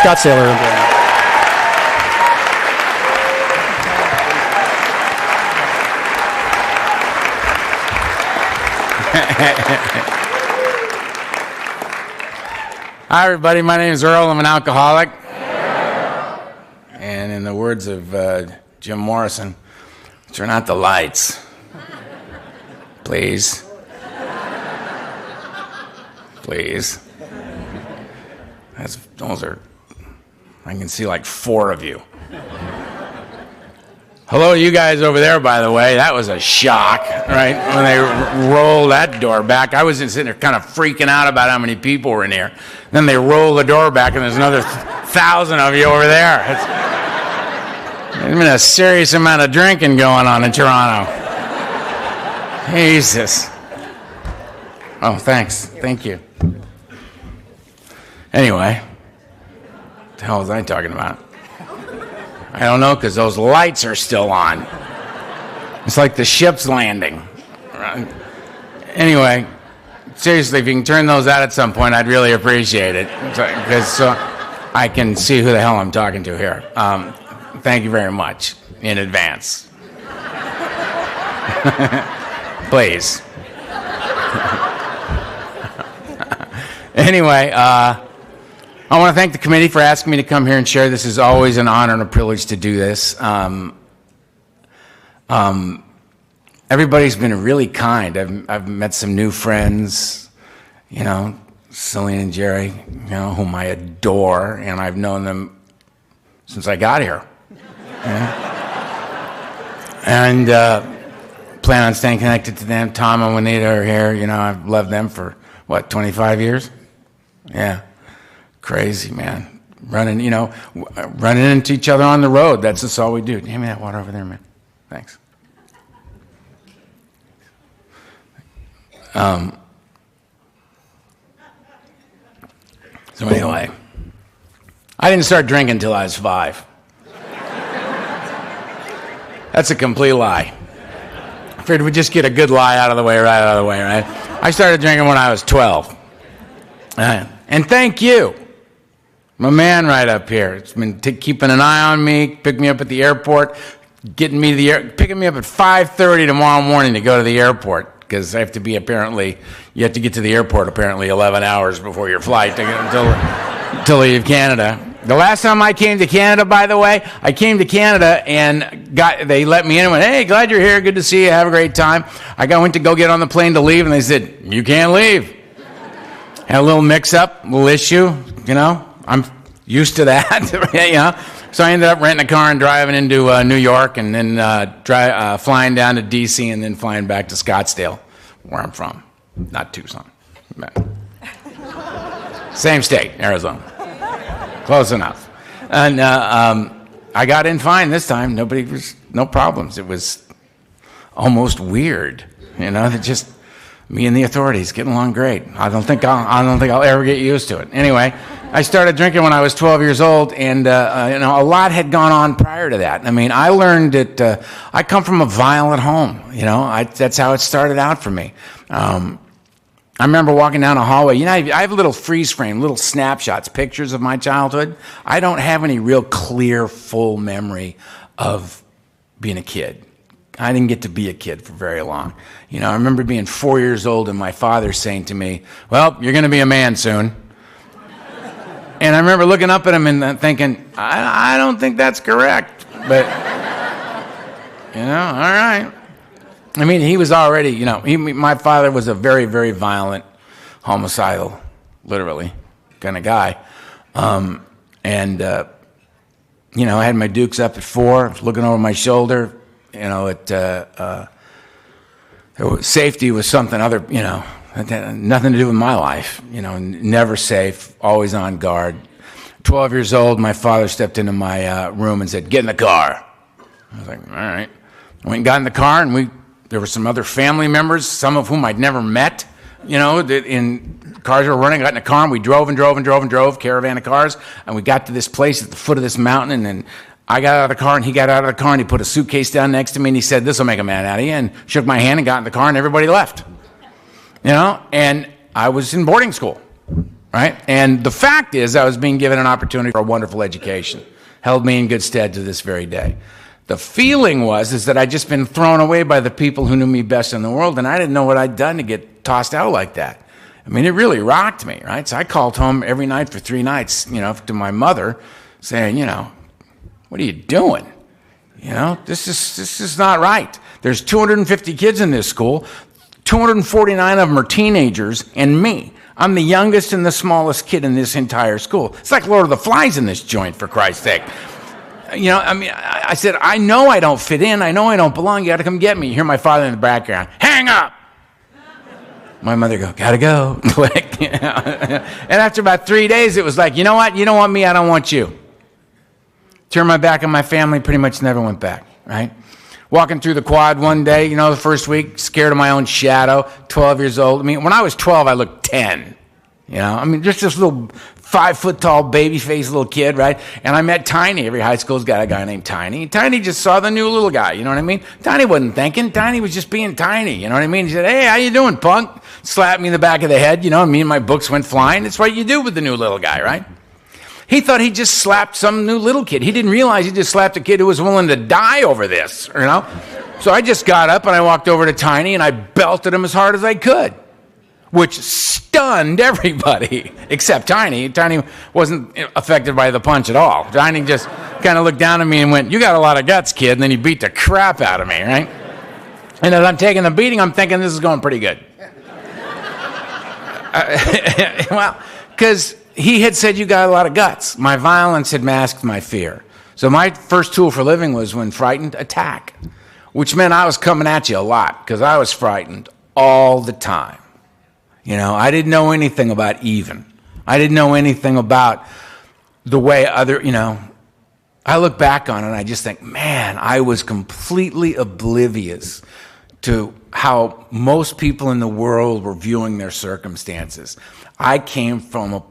Scottsdale area. Hi, everybody. My name is Earl. I'm an alcoholic. And in the words of Jim Morrison, turn out the lights, please. Please. Those are, I can see like 4 of you. Hello to you guys over there, by the way. That was a shock, right? When they rolled that door back. I was sitting there kind of freaking out about how many people were in here. Then they roll the door back, and there's another 1,000 of you over there. There's been a serious amount of drinking going on in Toronto. Jesus. Oh, thanks. Thank you. Anyway, what the hell was I talking about? I don't know, because those lights are still on. It's like the ship's landing. Anyway, seriously, if you can turn those out at some point, I'd really appreciate it, because I can see who the hell I'm talking to here. Thank you very much in advance. Please. Anyway, I want to thank the committee for asking me to come here and share. This is always an honor and a privilege to do this. Everybody's been really kind. I've met some new friends, Celine and Jerry, whom I adore, and I've known them since I got here. And plan on staying connected to them. Tom and Juanita are here. I've loved them for, 25 years? Yeah. Crazy, man. Running into each other on the road. That's just all we do. Hand me that water over there, man. Thanks. So anyway, I didn't start drinking until I was 5. That's a complete lie. I figured we'd just get a good lie right out of the way, right? I started drinking when I was 12. And thank you. My man right up here. It's been keeping an eye on me, picked me up at the airport, picking me up at 5:30 tomorrow morning to go to the airport, because I have to be you have to get to the airport apparently 11 hours before your flight to leave Canada. The last time I came to Canada, by the way, I came to Canada and they let me in and went, hey, glad you're here, good to see you, have a great time. I went to go get on the plane to leave, and they said, you can't leave. Had a little mix-up, a little issue, I'm used to that, So I ended up renting a car and driving into New York, and then flying down to D.C. and then flying back to Scottsdale, where I'm from, not Tucson. Same state, Arizona. Close enough. And I got in fine this time. No problems. It was almost weird, just me and the authorities getting along great. I don't think I'll ever get used to it. Anyway, I started drinking when I was 12 years old, and a lot had gone on prior to that. I mean, I learned that I come from a violent home. That's how it started out for me. I remember walking down a hallway. I have little freeze frame, little snapshots, pictures of my childhood. I don't have any real clear, full memory of being a kid. I didn't get to be a kid for very long. I remember being 4 years old and my father saying to me, well, you're going to be a man soon. And I remember looking up at him and thinking, I don't think that's correct. But, all right. I mean, he was already, my father was a very, very violent, homicidal, literally, kind of guy. I had my dukes up at 4, looking over my shoulder. Safety was something other, it had nothing to do with my life. Never safe, always on guard. 12 years old, my father stepped into my room and said, get in the car. I was like, all right. I went and got in the car, and there were some other family members, some of whom I'd never met, in cars were running. I got in a car, and we drove, caravan of cars, and we got to this place at the foot of this mountain, and I got out of the car, and he got out of the car, and he put a suitcase down next to me, and he said, this will make a man out of you, and shook my hand and got in the car, and everybody left. And I was in boarding school, right? And the fact is, I was being given an opportunity for a wonderful education. Held me in good stead to this very day. The feeling is that I'd just been thrown away by the people who knew me best in the world, and I didn't know what I'd done to get tossed out like that. I mean, it really rocked me, right? So I called home every night for 3 nights, to my mother, saying, what are you doing? This is not right. There's 250 kids in this school. 249 of them are teenagers, and me. I'm the youngest and the smallest kid in this entire school. It's like Lord of the Flies in this joint, for Christ's sake. I said, I know I don't fit in. I know I don't belong. You got to come get me. You hear my father in the background, hang up. My mother gotta go. Click. And after about 3 days, it was like, you know what? You don't want me, I don't want you. Turned my back on my family, pretty much never went back, right? Walking through the quad one day, the first week, scared of my own shadow, 12 years old. I mean, when I was 12, I looked 10. Just this little 5-foot-tall, baby-faced little kid, right? And I met Tiny. Every high school's got a guy named Tiny. Tiny just saw the new little guy, you know what I mean? Tiny wasn't thinking. Tiny was just being Tiny, you know what I mean? He said, hey, how you doing, punk? Slapped me in the back of the head, me and my books went flying. That's what you do with the new little guy, right? He thought he just slapped some new little kid. He didn't realize he just slapped a kid who was willing to die over this, So I just got up and I walked over to Tiny and I belted him as hard as I could, which stunned everybody except Tiny. Tiny wasn't affected by the punch at all. Tiny just kind of looked down at me and went, you got a lot of guts, kid. And then he beat the crap out of me, right? And as I'm taking the beating, I'm thinking this is going pretty good. Well, because he had said you got a lot of guts. My violence had masked my fear. So my first tool for living was, when frightened, attack, which meant I was coming at you a lot because I was frightened all the time. I didn't know anything about even. I didn't know anything about the way I look back on it and I just think, man, I was completely oblivious to how most people in the world were viewing their circumstances. I came from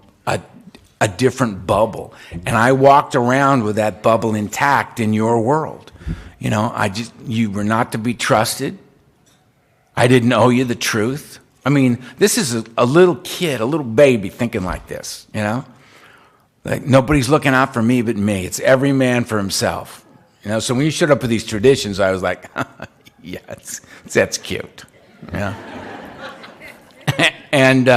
a different bubble, and I walked around with that bubble intact in your world. You were not to be trusted. I didn't owe you the truth. I mean, this is a little kid, a little baby thinking like this, Like, nobody's looking out for me but me. It's every man for himself. So when you showed up with these traditions, I was like, yeah, that's cute. And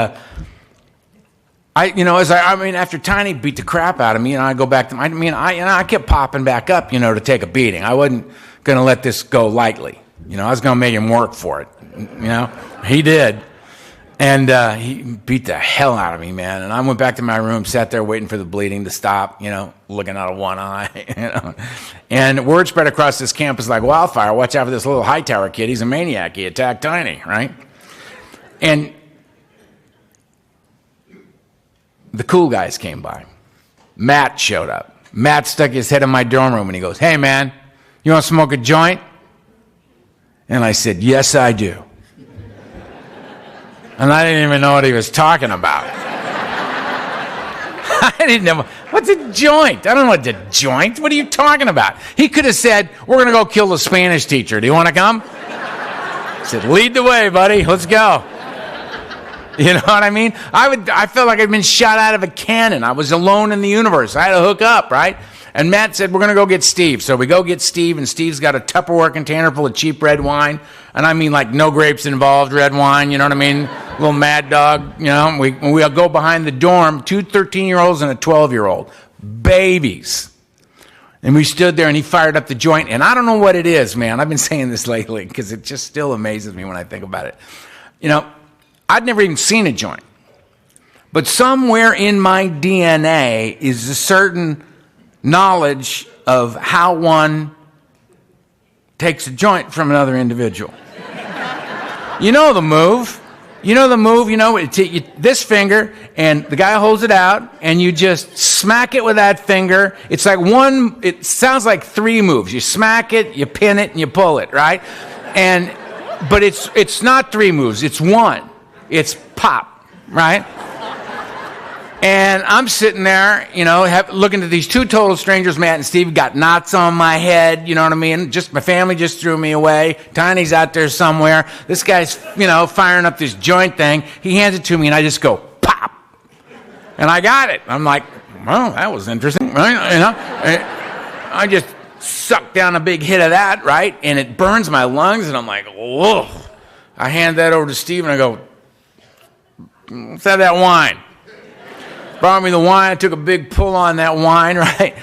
after Tiny beat the crap out of me, and I go back to, I kept popping back up, to take a beating. I wasn't going to let this go lightly. I was going to make him work for it. He did. And he beat the hell out of me, man. And I went back to my room, sat there waiting for the bleeding to stop, looking out of one eye. And word spread across this campus like wildfire. Watch out for this little Hightower kid. He's a maniac. He attacked Tiny, right? And the cool guys came by. Matt showed up. Matt stuck his head in my dorm room and he goes, hey, man, you want to smoke a joint? And I said, yes, I do. And I didn't even know what he was talking about. I didn't know. What's a joint? I don't know what's a joint. What are you talking about? He could have said, we're going to go kill the Spanish teacher. Do you want to come? I said, lead the way, buddy. Let's go. You know what I mean? I felt like I'd been shot out of a cannon. I was alone in the universe. I had to hook up, right? And Matt said, we're going to go get Steve. So we go get Steve, and Steve's got a Tupperware container full of cheap red wine. And I mean, like, no grapes involved, red wine, you know what I mean? Little Mad Dog, We go behind the dorm, 2 13-year-olds and a 12-year-old. Babies. And we stood there, and he fired up the joint. And I don't know what it is, man. I've been saying this lately because it just still amazes me when I think about it. I'd never even seen a joint. But somewhere in my DNA is a certain knowledge of how one takes a joint from another individual. You know the move. This finger, and the guy holds it out, and you just smack it with that finger. It's like it sounds like 3 moves. You smack it, you pin it, and you pull it, right? But it's not 3 moves, it's 1. It's pop, right? And I'm sitting there, looking at these 2 total strangers, Matt and Steve, got knots on my head, you know what I mean? Just my family just threw me away. Tiny's out there somewhere. This guy's, firing up this joint thing. He hands it to me, and I just go, pop. And I got it. I'm like, well, that was interesting, right? You know, I just sucked down a big hit of that, right? And it burns my lungs, and I'm like, whoa. I hand that over to Steve, and I go, let's have that wine. Brought me the wine. I took a big pull on that wine, right?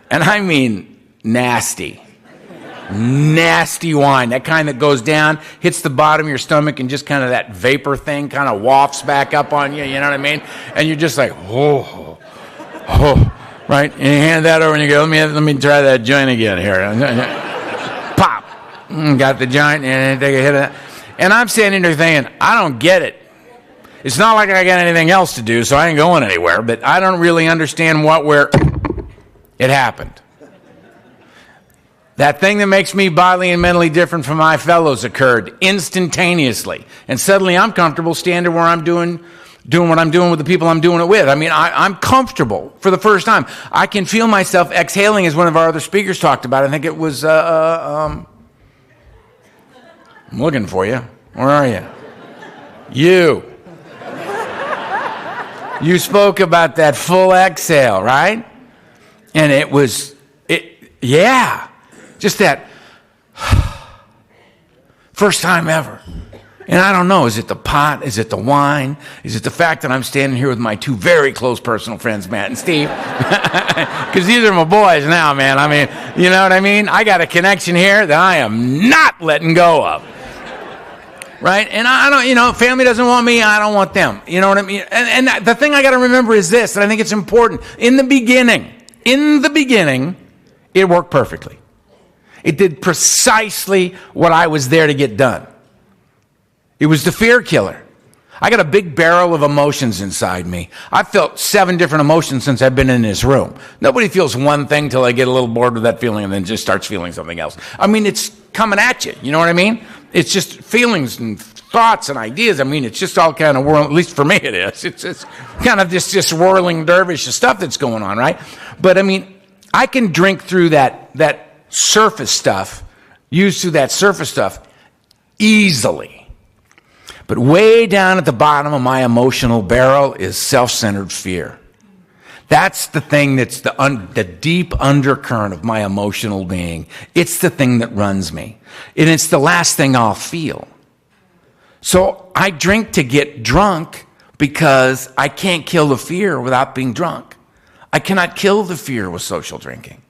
And I mean nasty. Nasty wine. That kind that goes down, hits the bottom of your stomach, and just kind of that vapor thing kind of wafts back up on you, you know what I mean? And you're just like, oh, right? And you hand that over, and you go, let me try that joint again here. Pop. Got the joint, and take a hit of that. And I'm standing there thinking, I don't get it. It's not like I got anything else to do, so I ain't going anywhere, but I don't really understand where it happened. That thing that makes me bodily and mentally different from my fellows occurred instantaneously. And suddenly I'm comfortable standing where I'm doing what I'm doing with the people I'm doing it with. I mean, I'm comfortable for the first time. I can feel myself exhaling, as one of our other speakers talked about. I think it was, I'm looking for you. Where are you? You spoke about that full exhale, right? And just that first time ever. And I don't know, is it the pot? Is it the wine? Is it the fact that I'm standing here with my two very close personal friends, Matt and Steve? Because these are my boys now, man. I mean, you know what I mean? I got a connection here that I am not letting go of. Right? And I don't, family doesn't want me, I don't want them. You know what I mean? And the thing I got to remember is this, and I think it's important. In the beginning, it worked perfectly. It did precisely what I was there to get done. It was the fear killer. I got a big barrel of emotions inside me. I've felt 7 different emotions since I've been in this room. Nobody feels one thing till they get a little bored with that feeling and then just starts feeling something else. I mean, it's coming at you. You know what I mean? It's just feelings and thoughts and ideas. I mean, it's just all kind of whirling. At least for me it is. It's just kind of just whirling dervish stuff that's going on, right? But I mean, I can drink through that surface stuff, use through that surface stuff easily. But way down at the bottom of my emotional barrel is self-centered fear. That's the thing that's the deep undercurrent of my emotional being. It's the thing that runs me. And it's the last thing I'll feel. So I drink to get drunk because I can't kill the fear without being drunk. I cannot kill the fear with social drinking.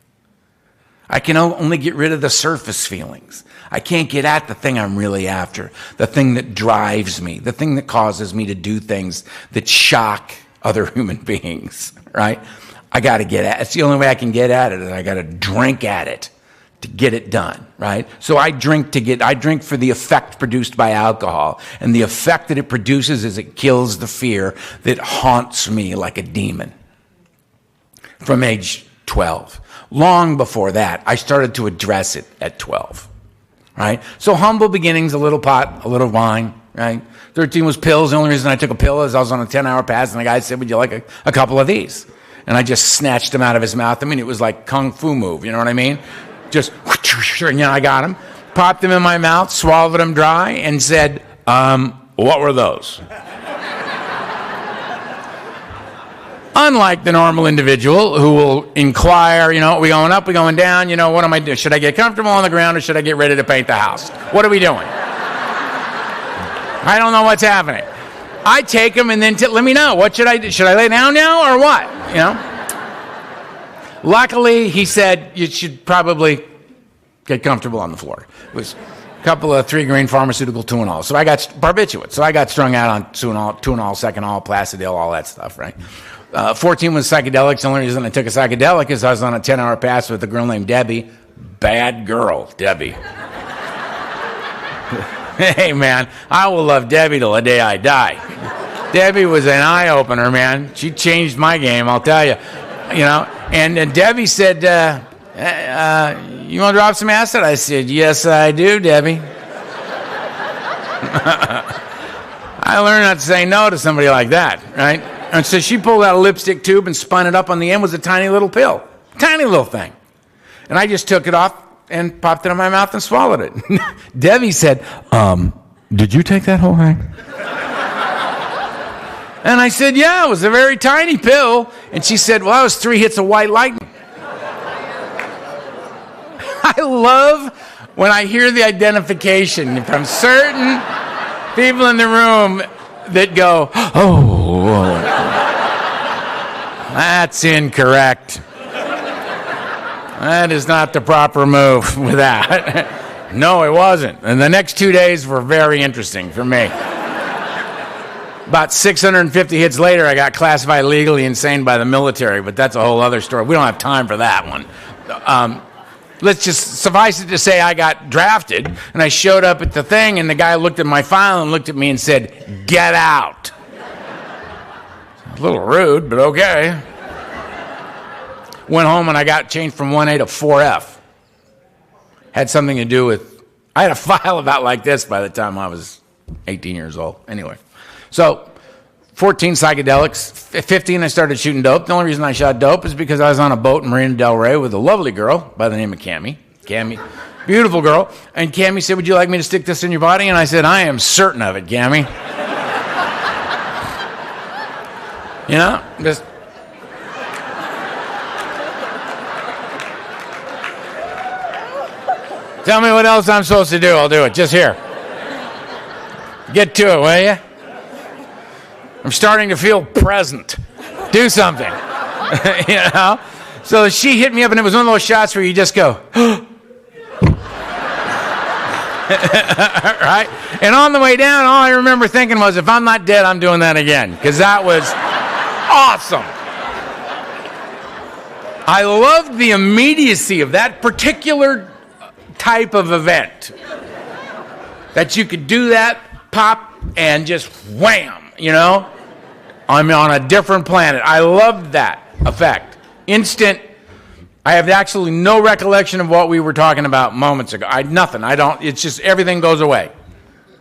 I can only get rid of the surface feelings. I can't get at the thing I'm really after, the thing that drives me, the thing that causes me to do things that shock other human beings, right? I got to get at it. It's the only way I can get at it, is I got to drink at it to get it done, right? So I drink for the effect produced by alcohol. And the effect that it produces is it kills the fear that haunts me like a demon. From age 12. Long before that, I started to address it at 12, right? So humble beginnings, a little pot, a little wine, right? 13 was pills. The only reason I took a pill is I was on a 10-hour pass, and the guy said, would you like a couple of these? And I just snatched them out of his mouth. I mean, it was like kung fu move, you know what I mean? Just, I got them, popped them in my mouth, swallowed them dry, and said, what were those? Unlike the normal individual who will inquire, are we going up, we going down, what am I doing? Should I get comfortable on the ground, or should I get ready to paint the house? What are we doing? I don't know what's happening. I take them and then let me know. What should I do? Should I lay down now or what? Luckily, he said you should probably get comfortable on the floor. It was a couple of 3-grain pharmaceutical Tuinol. So I got barbiturates. So I got strung out on Tuinol, Seconal, Placidil, all that stuff, right? 14 was psychedelics. The only reason I took a psychedelic is I was on a 10-hour pass with a girl named Debbie. Bad girl, Debbie. Hey, man, I will love Debbie till the day I die. Debbie was an eye-opener, man. She changed my game, I'll tell you. And Debbie said, you want to drop some acid? I said, yes, I do, Debbie. I learned not to say no to somebody like that, right? And so she pulled out a lipstick tube and spun it up. On the end was a tiny little pill. Tiny little thing. And I just took it off and popped it in my mouth and swallowed it. Debbie said, did you take that whole thing? And I said, yeah, it was a very tiny pill. And she said, well, that was 3 hits of white lightning. I love when I hear the identification from certain people in the room that go, oh, that's incorrect. That is not the proper move with that. No, it wasn't. And the next 2 days were very interesting for me. About 650 hits later, I got classified legally insane by the military, but that's a whole other story. We don't have time for that one. Let's just suffice it to say I got drafted, and I showed up at the thing, and the guy looked at my file and looked at me and said, get out. A little rude, but okay. Went home, and I got changed from 1A to 4F. Had something to do with, I had a file about like this by the time I was 18 years old. Anyway. So, 14 psychedelics, 15 I started shooting dope. The only reason I shot dope is because I was on a boat in Marina del Rey with a lovely girl by the name of Cammie. Cammie, beautiful girl. And Cammie said, would you like me to stick this in your body? And I said, I am certain of it, Cammie. You know, just... Tell me what else I'm supposed to do. I'll do it. Just here. Get to it, will you? I'm starting to feel present. Do something. You know? So she hit me up, and it was one of those shots where you just go, right? And on the way down, all I remember thinking was, if I'm not dead, I'm doing that again. Because that was awesome. I loved the immediacy of that particular type of event. That you could do that, pop, and just wham. You know, I'm on a different planet. I loved that effect. Instant. I have absolutely no recollection of what we were talking about moments ago. Nothing. I don't. It's just everything goes away.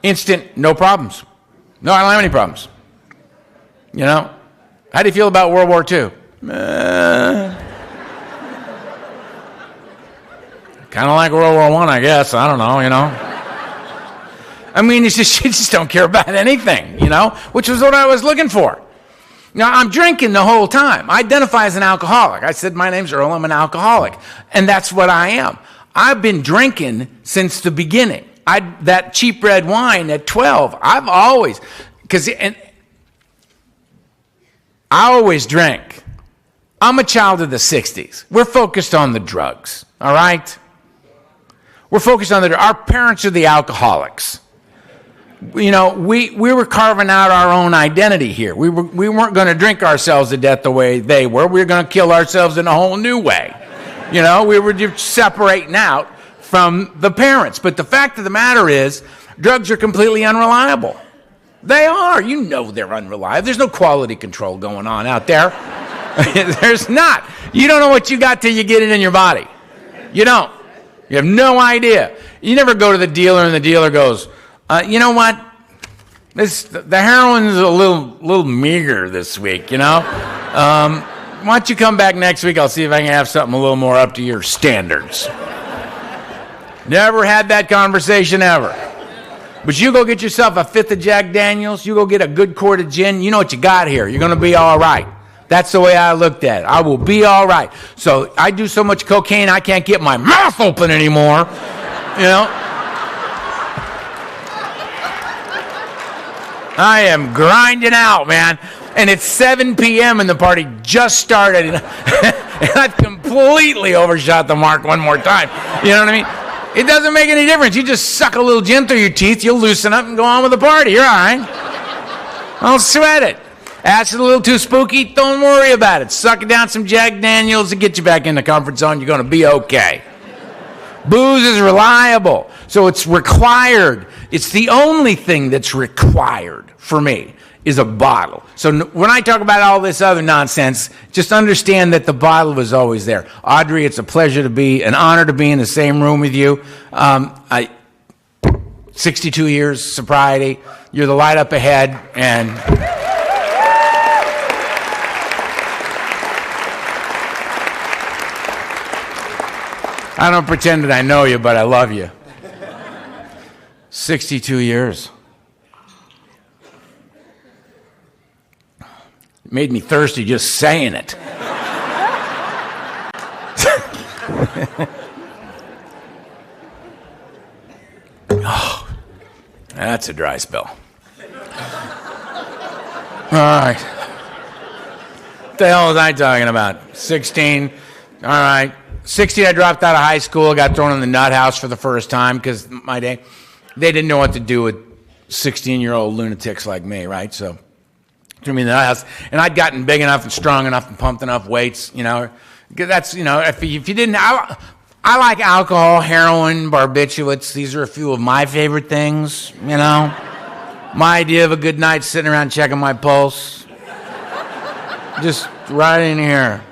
Instant. No problems. No, I don't have any problems. You know. How do you feel about World War II? Kind of like World War I guess. I don't know. You know. I mean, it's just, you just don't care about anything, you know, which was what I was looking for. Now, I'm drinking the whole time. I identify as an alcoholic. I said, my name's Earl, I'm an alcoholic. And that's what I am. I've been drinking since the beginning. That cheap red wine at 12, I've always, I always drank. I'm a child of the 60s. We're focused on the drugs, all right? We're focused on our parents are the alcoholics. You know, we were carving out our own identity here. We weren't going to drink ourselves to death the way they were. We were going to kill ourselves in a whole new way. You know, we were just separating out from the parents. But the fact of the matter is, drugs are completely unreliable. They are. You know they're unreliable. There's no quality control going on out there. There's not. You don't know what you got till you get it in your body. You don't. You have no idea. You never go to the dealer and the dealer goes, you know what? The heroin's a little meager this week, you know? Why don't you come back next week? I'll see if I can have something a little more up to your standards. Never had that conversation ever. But you go get yourself a fifth of Jack Daniels, you go get a good quart of gin, you know what you got here. You're going to be all right. That's the way I looked at it. I will be all right. So I do so much cocaine, I can't get my mouth open anymore, you know? I am grinding out, man. And it's 7 p.m. and the party just started. And I've completely overshot the mark one more time. You know what I mean? It doesn't make any difference. You just suck a little gin through your teeth, you'll loosen up and go on with the party. You're all right. Don't sweat it. Acid a little too spooky, don't worry about it. Suck it down some Jack Daniels to get you back in the comfort zone. You're going to be okay. Booze is reliable, so it's required. It's the only thing that's required for me is a bottle. So when I talk about all this other nonsense, just understand that the bottle was always there. Audrey, it's a pleasure to be, an honor to be in the same room with you. 62 years, sobriety, you're the light up ahead, and... I don't pretend that I know you, but I love you. 62 years. Made me thirsty just saying it. Oh, that's a dry spell. All right. What the hell was I talking about? 16. All right. 16, I dropped out of high school, got thrown in the nut house for the first time because they didn't know what to do with 16-year-old lunatics like me, right? So threw me in the nut house. And I'd gotten big enough and strong enough and pumped enough weights, That's, if you didn't, I like alcohol, heroin, barbiturates. These are a few of my favorite things, My idea of a good night, sitting around checking my pulse. Just right in here.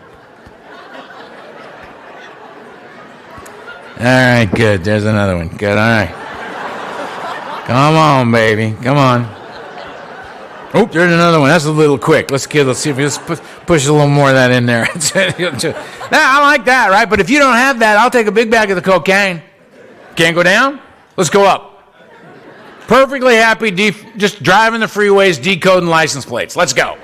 All right, good. There's another one. Good, all right. Come on, baby. Come on. Oh, there's another one. That's a little quick. Let's see if we just push a little more of that in there. I like that, right? But if you don't have that, I'll take a big bag of the cocaine. Can't go down? Let's go up. Perfectly happy, just driving the freeways, decoding license plates. Let's go.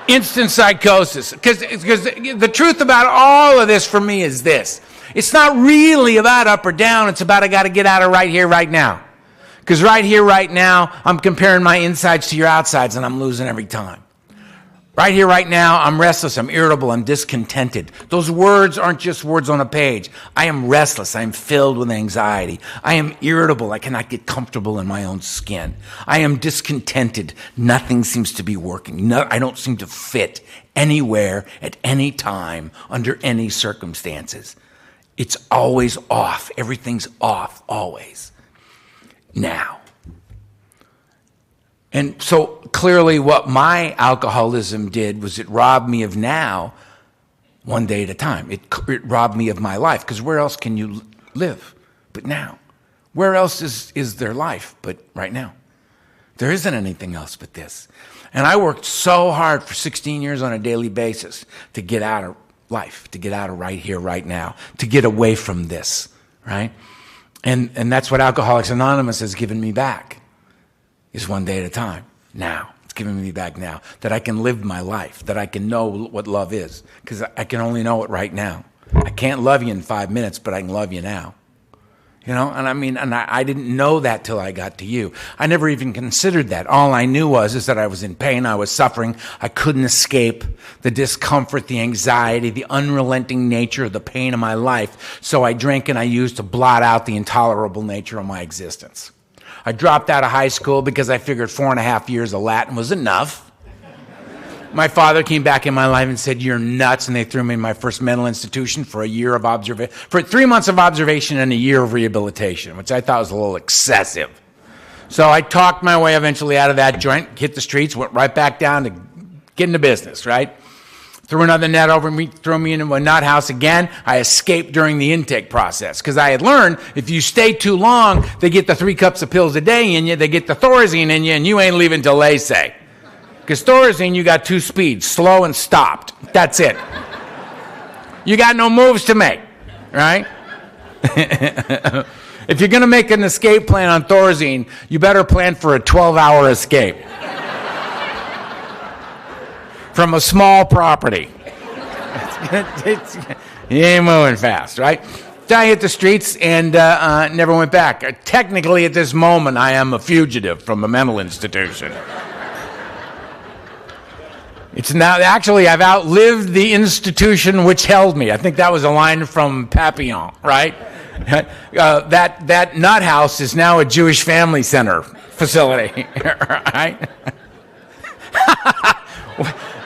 Instant psychosis. Because the truth about all of this for me is this. It's not really about up or down. It's about I got to get out of right here, right now. Because right here, right now, I'm comparing my insides to your outsides, and I'm losing every time. Right here, right now, I'm restless, I'm irritable, I'm discontented. Those words aren't just words on a page. I am restless, I am filled with anxiety. I am irritable, I cannot get comfortable in my own skin. I am discontented, nothing seems to be working. I don't seem to fit anywhere, at any time, under any circumstances. It's always off, everything's off, always. Now. And so clearly what my alcoholism did was it robbed me of now one day at a time. It robbed me of my life, because where else can you live but now? Where else is there life but right now? There isn't anything else but this. And I worked so hard for 16 years on a daily basis to get out of life, to get out of right here, right now, to get away from this, right? And that's what Alcoholics Anonymous has given me back. Is one day at a time, now. It's giving me back now, that I can live my life, that I can know what love is, because I can only know it right now. I can't love you in 5 minutes, but I can love you now. And I didn't know that till I got to you. I never even considered that. All I knew is that I was in pain, I was suffering, I couldn't escape the discomfort, the anxiety, the unrelenting nature of the pain of my life, so I drank and I used to blot out the intolerable nature of my existence. I dropped out of high school because I figured 4.5 years of Latin was enough. My father came back in my life and said, "You're nuts," and they threw me in my first mental institution for 3 months of observation and a year of rehabilitation, which I thought was a little excessive. So I talked my way eventually out of that joint, hit the streets, went right back down to get into business, right? Threw another net over me, threw me into a nut house again. I escaped during the intake process because I had learned if you stay too long, they get the 3 cups of pills a day in you, they get the Thorazine in you, and you ain't leaving till they say. Because Thorazine, you got 2 speeds, slow and stopped. That's it. You got no moves to make, right? If you're going to make an escape plan on Thorazine, you better plan for a 12-hour escape. From a small property. You ain't moving fast, right? So I hit the streets and never went back. Technically, at this moment, I am a fugitive from a mental institution. It's now, actually, I've outlived the institution which held me. I think that was a line from Papillon, right? That nut house is now a Jewish family center facility, right?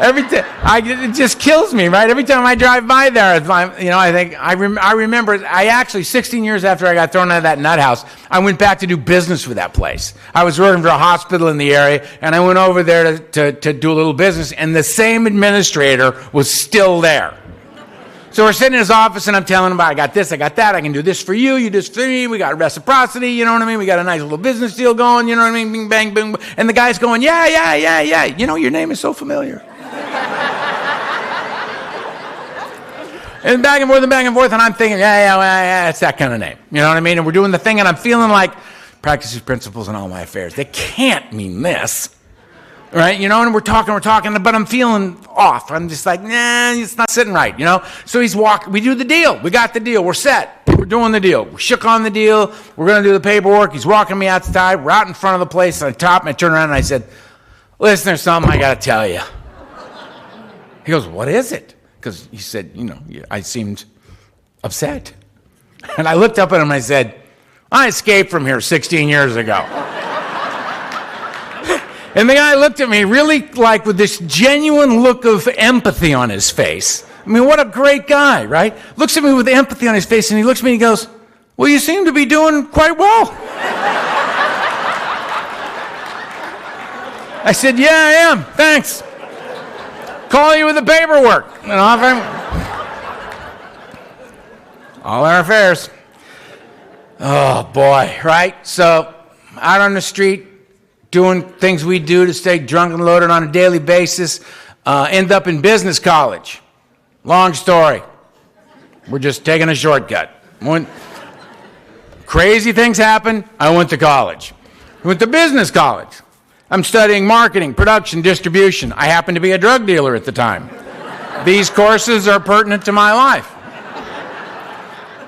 It just kills me, right? Every time I drive by there, I remember. I actually 16 years after I got thrown out of that nut house, I went back to do business with that place. I was working for a hospital in the area, and I went over there to do a little business, and the same administrator was still there. So we're sitting in his office, and I'm telling him about, I got this, I got that, I can do this for you, you do this for me, we got reciprocity, you know what I mean? We got a nice little business deal going, you know what I mean? Bing, bang, boom. And the guy's going, yeah. You know, your name is so familiar. And back and forth, and I'm thinking, yeah, it's that kind of name. You know what I mean? And we're doing the thing, and I'm feeling like, practice these principles in all my affairs. They can't mean this. Right, and we're talking, but I'm feeling off. I'm just like, nah, it's not sitting right, So he's walking. We do the deal. We got the deal. We're set. We're doing the deal. We shook on the deal. We're going to do the paperwork. He's walking me outside. We're out in front of the place on top, and I turn around and I said, listen, there's something I got to tell you. He goes, what is it? Because he said, I seemed upset. And I looked up at him and I said, I escaped from here 16 years ago. And the guy looked at me really like with this genuine look of empathy on his face. I mean, what a great guy, right? Looks at me with empathy on his face, and he looks at me and he goes, well, you seem to be doing quite well. I said, yeah, I am. Thanks. Call you with the paperwork. And all our affairs. Oh, boy, right? So, out on the street, doing things we do to stay drunk and loaded on a daily basis, end up in business college. Long story. We're just taking a shortcut. Crazy things happen, I went to college. I went to business college. I'm studying marketing, production, distribution. I happen to be a drug dealer at the time. These courses are pertinent to my life.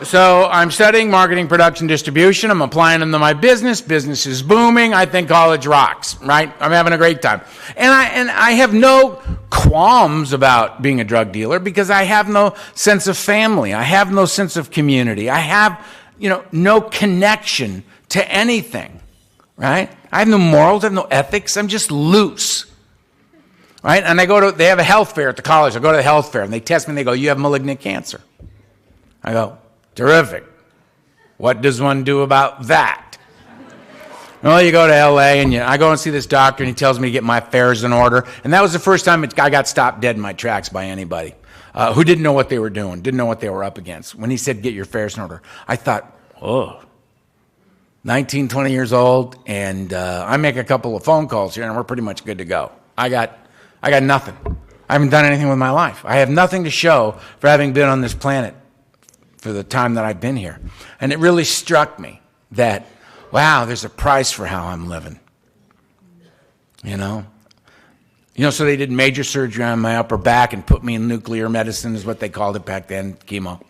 So I'm studying marketing, production, distribution. I'm applying them to my business. Business is booming. I think college rocks, right? I'm having a great time. And I have no qualms about being a drug dealer because I have no sense of family. I have no sense of community. I have, no connection to anything, right? I have no morals. I have no ethics. I'm just loose, right? And they have a health fair at the college. I go to the health fair and they test me and they go, you have malignant cancer. I go, terrific. What does one do about that? Well, you go to L.A. and I go and see this doctor and he tells me to get my affairs in order. And that was the first time I got stopped dead in my tracks by anybody who didn't know what they were doing, didn't know what they were up against. When he said, get your affairs in order, I thought, 19, 20 years old, and I make a couple of phone calls here and we're pretty much good to go. I got nothing. I haven't done anything with my life. I have nothing to show for having been on this planet for the time that I've been here. And it really struck me that, wow, there's a price for how I'm living. So they did major surgery on my upper back and put me in nuclear medicine is what they called it back then, chemo.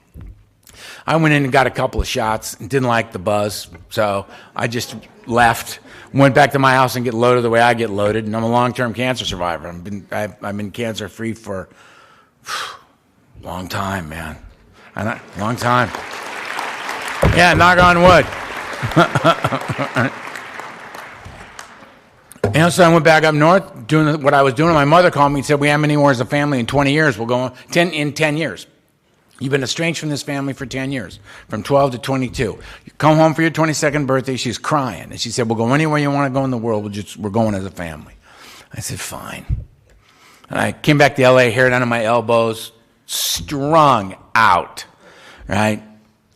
I went in and got a couple of shots and didn't like the buzz, so I just left, went back to my house and get loaded the way I get loaded, and I'm a long-term cancer survivor. I've been cancer-free for a long time, man. Long time. Yeah, knock on wood. So I went back up north doing what I was doing. My mother called me and said, we haven't been anywhere as a family in 20 years. We'll go in 10 years. You've been estranged from this family for 10 years, from 12 to 22. You come home for your 22nd birthday, she's crying. And she said, we'll go anywhere you want to go in the world. We're going as a family. I said, fine. And I came back to L.A., hair down to my elbows, strung out, right?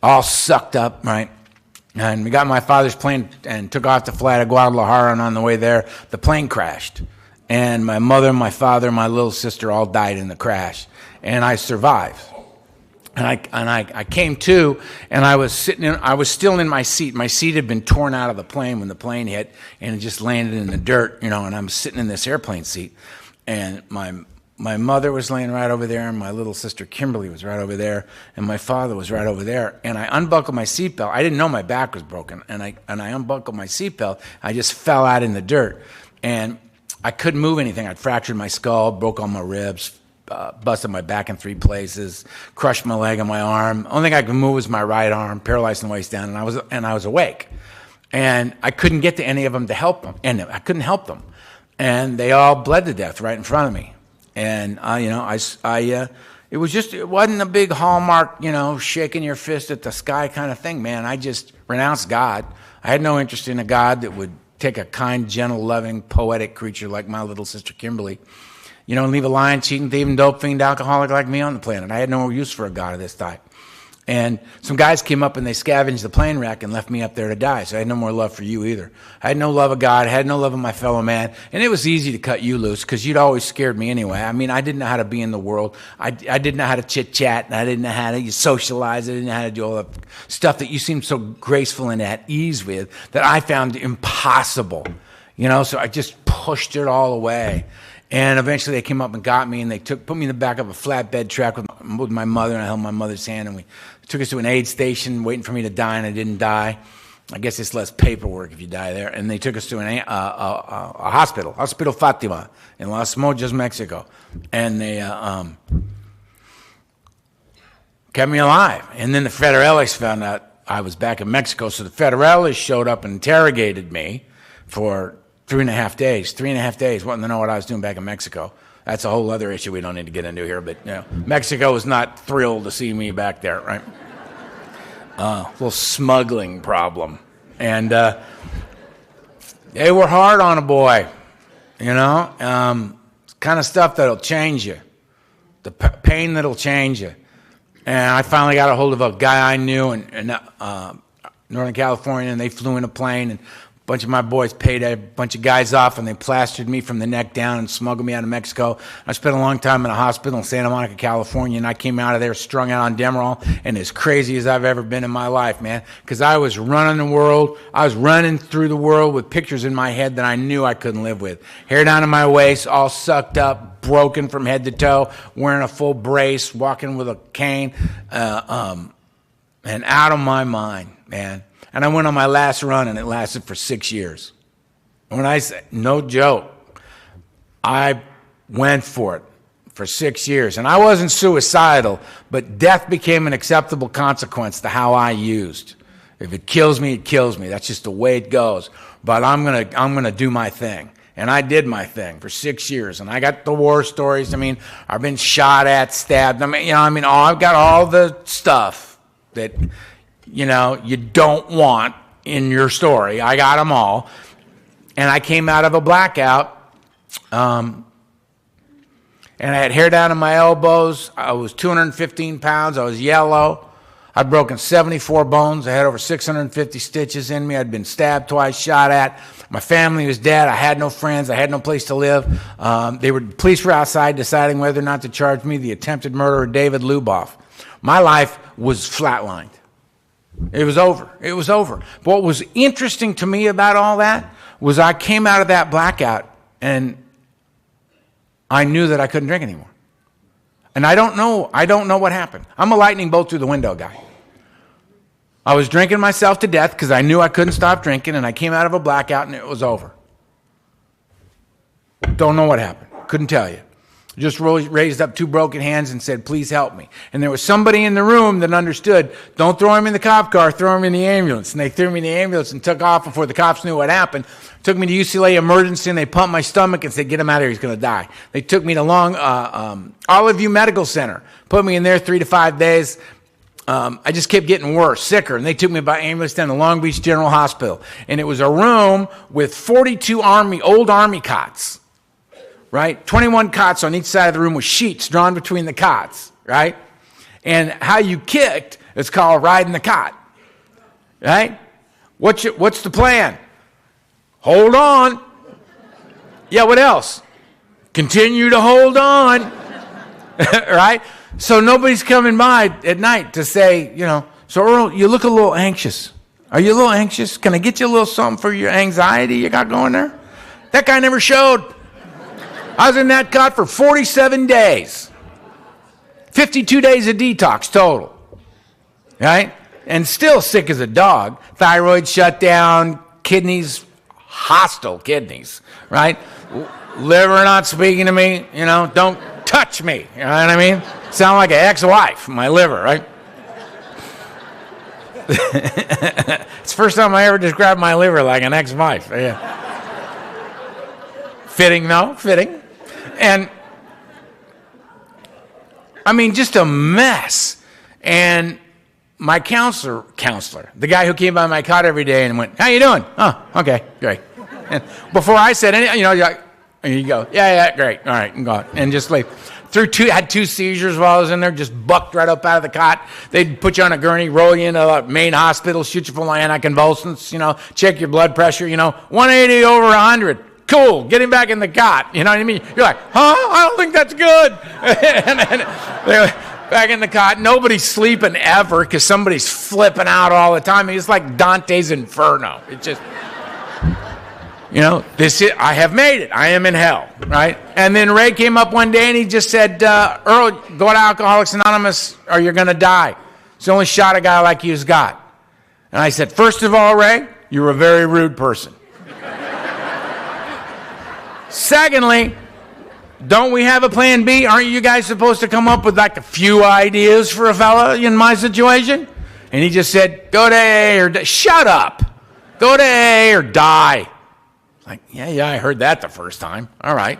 All sucked up, right? And we got my father's plane and took off to fly to Guadalajara, and on the way there, the plane crashed. And my mother, my father, my little sister all died in the crash. And I survived. And I came to, and I was still in my seat. My seat had been torn out of the plane when the plane hit, and it just landed in the dirt, and I'm sitting in this airplane seat. And my mother was laying right over there, and my little sister Kimberly was right over there, and my father was right over there. And I unbuckled my seatbelt. I didn't know my back was broken, and I unbuckled my seatbelt. I just fell out in the dirt, and I couldn't move anything. I'd fractured my skull, broke all my ribs, busted my back in 3 places, crushed my leg and my arm. Only thing I could move was my right arm, paralyzed from the waist down, and I was awake. And I couldn't get to any of them to help them, and I couldn't help them. And they all bled to death right in front of me. And it wasn't a big hallmark, shaking your fist at the sky kind of thing, man. I just renounced God. I had no interest in a God that would take a kind, gentle, loving, poetic creature like my little sister Kimberly, and leave a lying, cheating, thieving, dope fiend, alcoholic like me on the planet. I had no use for a God of this type. And some guys came up and they scavenged the plane wreck and left me up there to die. So I had no more love for you either. I had no love of God. I had no love of my fellow man. And it was easy to cut you loose because you'd always scared me anyway. I mean, I didn't know how to be in the world. I didn't know how to chit-chat. And I didn't know how to socialize. I didn't know how to do all the stuff that you seem so graceful and at ease with that I found impossible. So I just pushed it all away. And eventually they came up and got me, and they put me in the back of a flatbed truck with my mother, and I held my mother's hand, and we took us to an aid station waiting for me to die, and I didn't die. I guess it's less paperwork if you die there. And they took us to a hospital, Hospital Fatima in Las Mojas, Mexico. And they kept me alive. And then the Federales found out I was back in Mexico, so the Federales showed up and interrogated me for 3.5 days. 3.5 days, wanting to know what I was doing back in Mexico. That's a whole other issue we don't need to get into here, but Mexico was not thrilled to see me back there, right? Little smuggling problem. And they were hard on a boy, kind of stuff that'll change you, the pain that'll change you. And I finally got a hold of a guy I knew in Northern California, and they flew in a plane, and a bunch of my boys paid a bunch of guys off, and they plastered me from the neck down and smuggled me out of Mexico. I spent a long time in a hospital in Santa Monica, California, and I came out of there strung out on Demerol and as crazy as I've ever been in my life, man, because I was running the world. I was running through the world with pictures in my head that I knew I couldn't live with. Hair down to my waist, all sucked up, broken from head to toe, wearing a full brace, walking with a cane, and out of my mind, man. And I went on my last run, and it lasted for 6 years. When I say, no joke, I went for it for 6 years. And I wasn't suicidal, but death became an acceptable consequence to how I used. If it kills me, it kills me. That's just the way it goes. But I'm gonna do my thing. And I did my thing for 6 years. And I got the war stories. I mean, I've been shot at, stabbed. I've got all the stuff that you don't want in your story. I got them all. And I came out of a blackout, and I had hair down to my elbows. I was 215 pounds. I was yellow. I'd broken 74 bones. I had over 650 stitches in me. I'd been stabbed twice, shot at. My family was dead. I had no friends. I had no place to live. Police were outside deciding whether or not to charge me the attempted murder of David Luboff. My life was flatlined. It was over. It was over. But what was interesting to me about all that was I came out of that blackout and I knew that I couldn't drink anymore. And I don't know what happened. I'm a lightning bolt through the window guy. I was drinking myself to death because I knew I couldn't stop drinking, and I came out of a blackout and it was over. Don't know what happened. Couldn't tell you. Just raised up two broken hands and said, please help me. And there was somebody in the room that understood, don't throw him in the cop car, throw him in the ambulance. And they threw me in the ambulance and took off before the cops knew what happened. Took me to UCLA emergency, and they pumped my stomach and said, get him out of here, he's going to die. They took me to Olive View Medical Center, put me in there 3 to 5 days. I just kept getting worse, sicker, and they took me by ambulance down to Long Beach General Hospital. And it was a room with 42 old Army cots. Right? 21 cots on each side of the room with sheets drawn between the cots, right? And how you kicked is called riding the cot, right? What's the plan? Hold on. Yeah, what else? Continue to hold on, right? So nobody's coming by at night to say, so Earl, you look a little anxious. Are you a little anxious? Can I get you a little something for your anxiety you got going there? That guy never showed. I was in that cot for 47 days. 52 days of detox total. Right? And still sick as a dog. Thyroid shut down, kidneys, hostile kidneys. Right? Liver not speaking to me, don't touch me. You know what I mean? Sound like an ex-wife, my liver, right? It's the first time I ever described my liver like an ex-wife. Yeah. Fitting, though, fitting. And, just a mess. And my counselor, the guy who came by my cot every day and went, how you doing? Oh, okay, great. And before I said anything, you go, yeah, great, all right, and go. And just like, had 2 seizures while I was in there, just bucked right up out of the cot. They'd put you on a gurney, roll you into the main hospital, shoot you full of anticonvulsants, check your blood pressure, 180 over 100. Cool, get him back in the cot. You know what I mean? You're like, I don't think that's good. And they're back in the cot. Nobody's sleeping ever because somebody's flipping out all the time. It's like Dante's Inferno. It's just, I have made it. I am in hell, right? And then Ray came up one day and he just said, Earl, go to Alcoholics Anonymous or you're going to die. It's the only shot a guy like you's got. And I said, first of all, Ray, you're a very rude person. Secondly, don't we have a plan B? Aren't you guys supposed to come up with like a few ideas for a fella in my situation? And he just said, go to AA or shut up. Go to AA or die. Like, yeah, I heard that the first time. All right.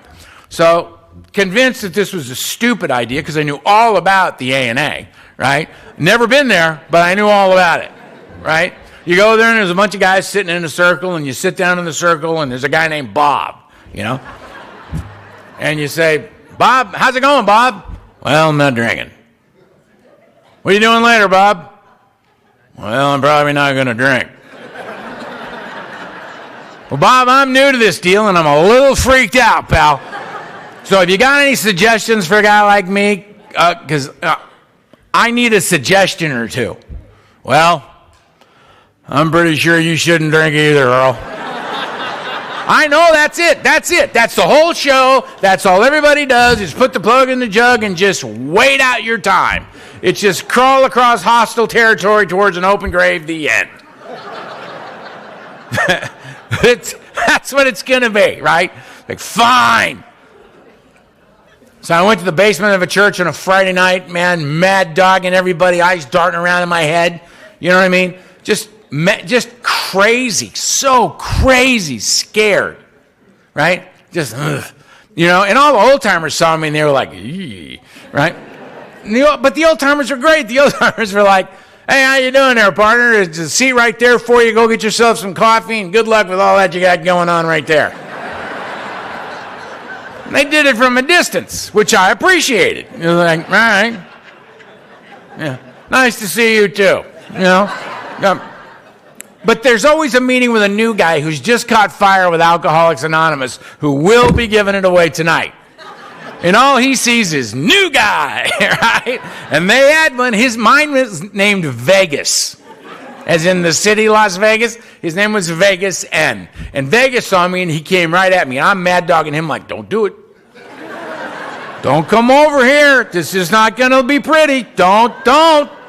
So, convinced that this was a stupid idea because I knew all about the A&A, right? Never been there, but I knew all about it, right? You go there and there's a bunch of guys sitting in a circle and you sit down in the circle and there's a guy named Bob, And you say, Bob, how's it going, Bob? Well, I'm not drinking. What are you doing later, Bob? Well, I'm probably not going to drink. Well, Bob, I'm new to this deal, and I'm a little freaked out, pal. So if you got any suggestions for a guy like me, because I need a suggestion or two. Well, I'm pretty sure you shouldn't drink either, Earl. I know, that's it. That's the whole show. That's all everybody does is put the plug in the jug and just wait out your time. It's just crawl across hostile territory towards an open grave, the end. That's what it's going to be, right? Like, fine. So I went to the basement of a church on a Friday night, man, mad dogging everybody, eyes darting around in my head. You know what I mean? Just crazy, so crazy, scared, right? Just, and all the old-timers saw me and they were like, eee, right? But the old-timers are great. The old-timers were like, hey, how you doing there, partner? There's a seat right there for you. Go get yourself some coffee, and good luck with all that you got going on right there. And they did it from a distance, which I appreciated. It was like, all right. Yeah, nice to see you, too. But there's always a meeting with a new guy who's just caught fire with Alcoholics Anonymous who will be giving it away tonight. And all he sees is new guy, right? And they had one. Mine was named Vegas, as in the city Las Vegas. His name was Vegas N. And Vegas saw me and he came right at me. And I'm mad dogging him like, don't do it. Don't come over here. This is not going to be pretty. Don't.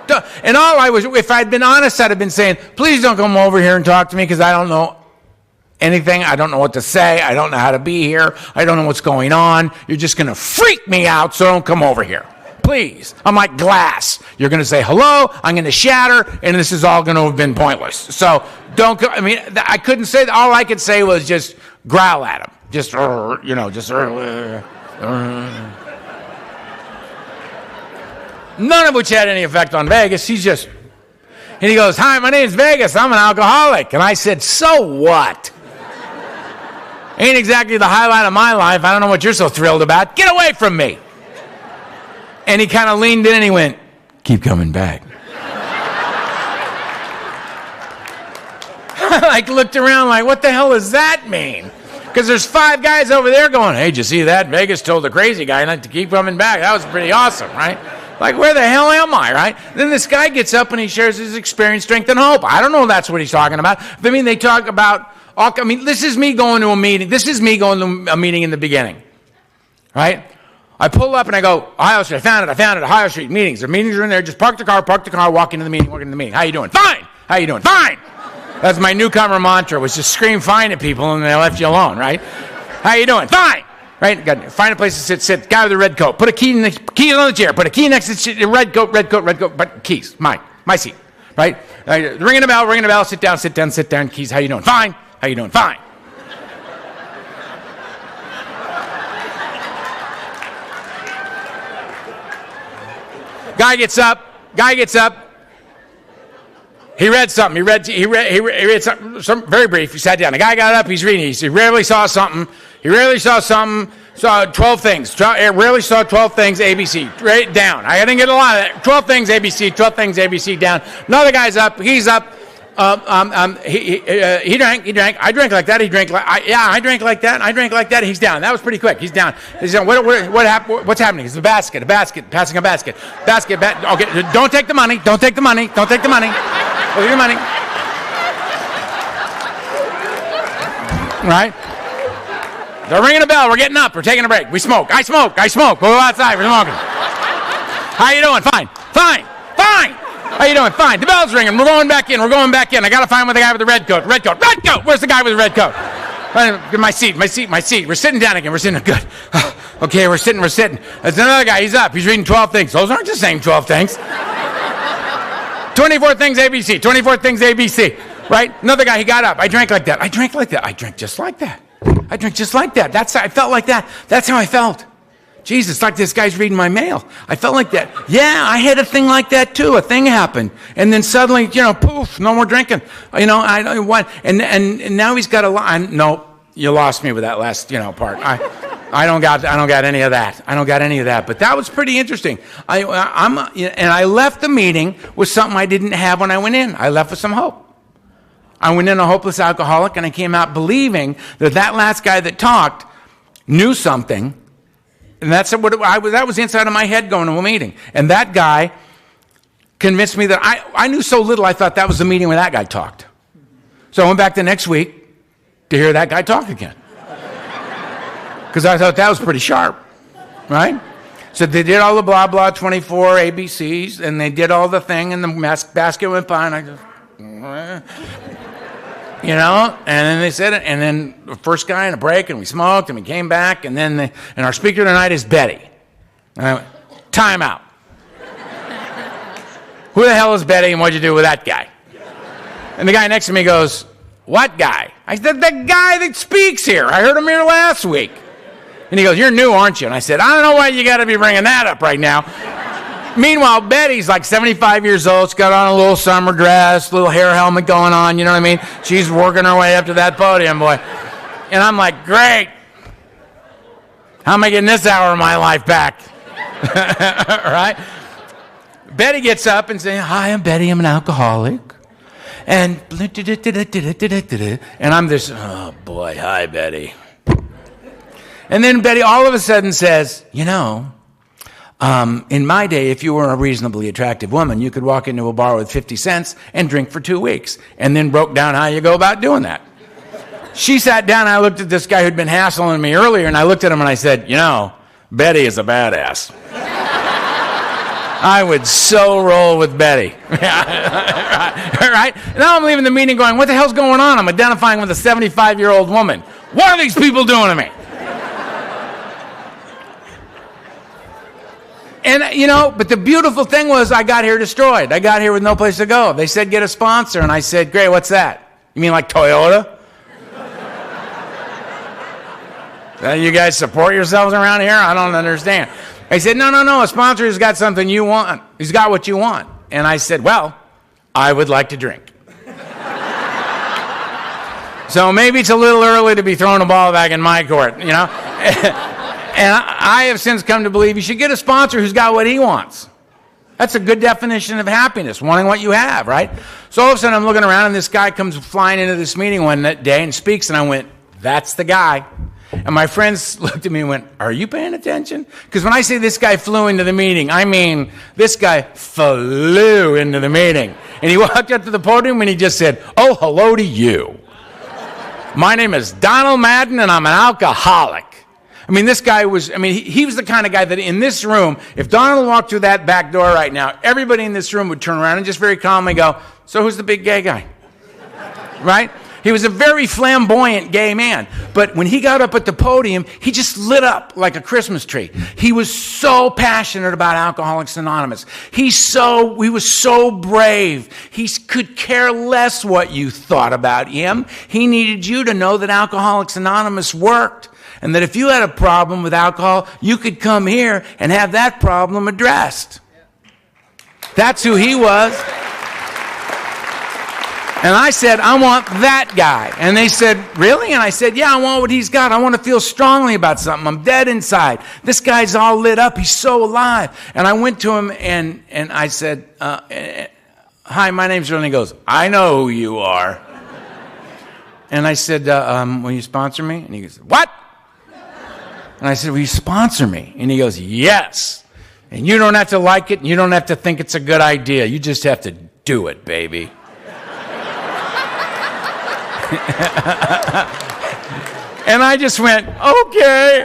And if I'd been honest, I'd have been saying, please don't come over here and talk to me because I don't know anything. I don't know what to say. I don't know how to be here. I don't know what's going on. You're just going to freak me out, so don't come over here. Please. I'm like glass. You're going to say hello, I'm going to shatter, and this is all going to have been pointless. So don't go. I mean, I couldn't say that. All I could say was just growl at him. Just. None of which had any effect on Vegas. And he goes, hi, my name's Vegas. I'm an alcoholic. And I said, so what? Ain't exactly the highlight of my life. I don't know what you're so thrilled about. Get away from me. And he kind of leaned in and he went, keep coming back. I looked around like, what the hell does that mean? Because there's 5 guys over there going, hey, did you see that? Vegas told the crazy guy not to keep coming back. That was pretty awesome, right? Like, where the hell am I, right? Then this guy gets up and he shares his experience, strength, and hope. I don't know if that's what he's talking about. I mean, they talk about, this is me going to a meeting. This is me going to a meeting in the beginning, right? I pull up and I go, Ohio Street, I found it, Ohio Street, meetings. The meetings are in there, just park the car, walk into the meeting, How you doing? Fine! How you doing? Fine! That's my newcomer mantra, was just scream fine at people and they left you alone, right? How you doing? Fine! Right? Find a place to sit. Guy with the red coat. Put a key on the chair. Put a key next to the red coat. But keys. My seat. Right? Ringing the bell. Sit down. Keys. How you doing? Fine. How you doing? Fine. Guy gets up. He read something. He read something very brief. He sat down. The guy got up. He's reading. He rarely saw something. Saw 12 things. Rarely saw 12 things, ABC. Right down. I didn't get a lot of that. 12 things, ABC, down. Another guy's up. He's up. He drank. I drank like that. He drank like, I drank like that. I drank like that. He's down. That was pretty quick. He's down. He's down. What happened? What's happening? It's a basket, passing a basket. Okay, don't take the money. Look at your money. right? They're ringing a bell. We're getting up. We're taking a break. We smoke. I smoke. We'll go outside. We're smoking. How you doing? Fine. How you doing? Fine. The bell's ringing. We're going back in. I got to find the guy with the red coat. Where's the guy with the red coat? My seat. We're sitting down again. We're sitting. Good. Okay, we're sitting. There's another guy. He's up. He's reading 12 things. Those aren't the same 12 things. 24 things ABC. Right? Another guy, he got up. I drank like that. I drank just like that. I felt like that. That's how I felt. Jesus, it's like this guy's reading my mail. I felt like that. Yeah, I had a thing like that too. A thing happened. And then suddenly, poof, no more drinking. I don't want, and now he's got a lot. No, you lost me with that last, part. I don't got any of that. But that was pretty interesting. I left the meeting with something I didn't have when I went in. I left with some hope. I went in a hopeless alcoholic, and I came out believing that last guy that talked knew something, and that was inside of my head going to a meeting. And that guy convinced me that I knew so little. I thought that was the meeting where that guy talked. So I went back the next week to hear that guy talk again, because I thought that was pretty sharp, right? So they did all the blah blah 24 ABCs, and they did all the thing, and the basket went by, and I just. And then they said it, and then the first guy in a break, and we smoked, and we came back, and then and our speaker tonight is Betty. And I went, time out. Who the hell is Betty, and what'd you do with that guy? And the guy next to me goes, what guy? I said, the guy that speaks here. I heard him here last week. And he goes, you're new, aren't you? And I said, I don't know why you got to be bringing that up right now. Meanwhile, Betty's like 75 years old. She's got on a little summer dress, little hair helmet going on, you know what I mean? She's working her way up to that podium, boy. And I'm like, great. How am I getting this hour of my life back? Right? Betty gets up and says, hi, I'm Betty. I'm an alcoholic. And I'm this, oh, boy, hi, Betty. And then Betty all of a sudden says, in my day, if you were a reasonably attractive woman, you could walk into a bar with 50 cents and drink for 2 weeks, and then broke down how you go about doing that. She sat down, and I looked at this guy who'd been hassling me earlier, and I looked at him and I said, Betty is a badass. I would so roll with Betty. Right? Now I'm leaving the meeting going, what the hell's going on? I'm identifying with a 75-year-old woman. What are these people doing to me? And, but the beautiful thing was I got here destroyed. I got here with no place to go. They said, get a sponsor. And I said, great, what's that? You mean like Toyota? You guys support yourselves around here? I don't understand. I said, no, a sponsor has got something you want. He's got what you want. And I said, well, I would like to drink. So maybe it's a little early to be throwing a ball back in my court, And I have since come to believe you should get a sponsor who's got what he wants. That's a good definition of happiness, wanting what you have, right? So all of a sudden I'm looking around, and this guy comes flying into this meeting one day and speaks, and I went, that's the guy. And my friends looked at me and went, are you paying attention? Because when I say this guy flew into the meeting, I mean this guy flew into the meeting. And he walked up to the podium and he just said, oh, hello to you. My name is Donald Madden, and I'm an alcoholic. I mean, this guy was, he was the kind of guy that in this room, if Donald walked through that back door right now, everybody in this room would turn around and just very calmly go, so who's the big gay guy? Right? He was a very flamboyant gay man. But when he got up at the podium, he just lit up like a Christmas tree. He was so passionate about Alcoholics Anonymous. He was so brave. He could care less what you thought about him. He needed you to know that Alcoholics Anonymous worked. And that if you had a problem with alcohol, you could come here and have that problem addressed. That's who he was. And I said, I want that guy. And they said, really? And I said, yeah, I want what he's got. I want to feel strongly about something. I'm dead inside. This guy's all lit up. He's so alive. And I went to him and I said, hi, my name's Earl. And he goes, I know who you are. And I said, will you sponsor me? And he goes, what? And I said, will you sponsor me? And he goes, yes. And you don't have to like it, and you don't have to think it's a good idea. You just have to do it, baby. And I just went, okay.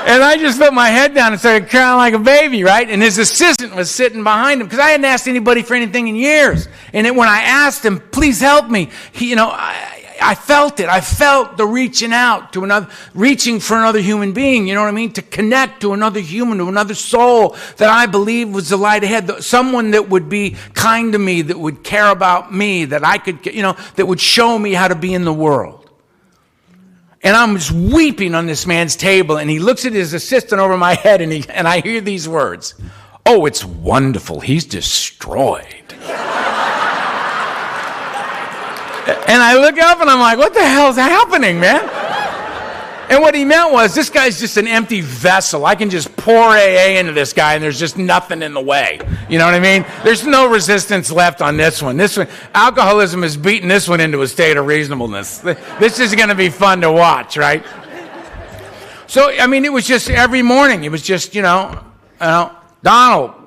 And I just put my head down and started crying like a baby, right? And his assistant was sitting behind him because I hadn't asked anybody for anything in years. And then when I asked him, please help me, I felt it. I felt the reaching out to another, reaching for another human being, you know what I mean? To connect to another human, to another soul that I believe was the light ahead. Someone that would be kind to me, that would care about me, that I could, that would show me how to be in the world. And I'm just weeping on this man's table, and he looks at his assistant over my head, and I hear these words, "Oh, it's wonderful. He's destroyed." And I look up and I'm like, what the hell's happening, man? And what he meant was, this guy's just an empty vessel. I can just pour AA into this guy and there's just nothing in the way. You know what I mean? There's no resistance left on this one. Alcoholism has beaten this one into a state of reasonableness. This is going to be fun to watch, right? So, it was just every morning. It was just, Donald,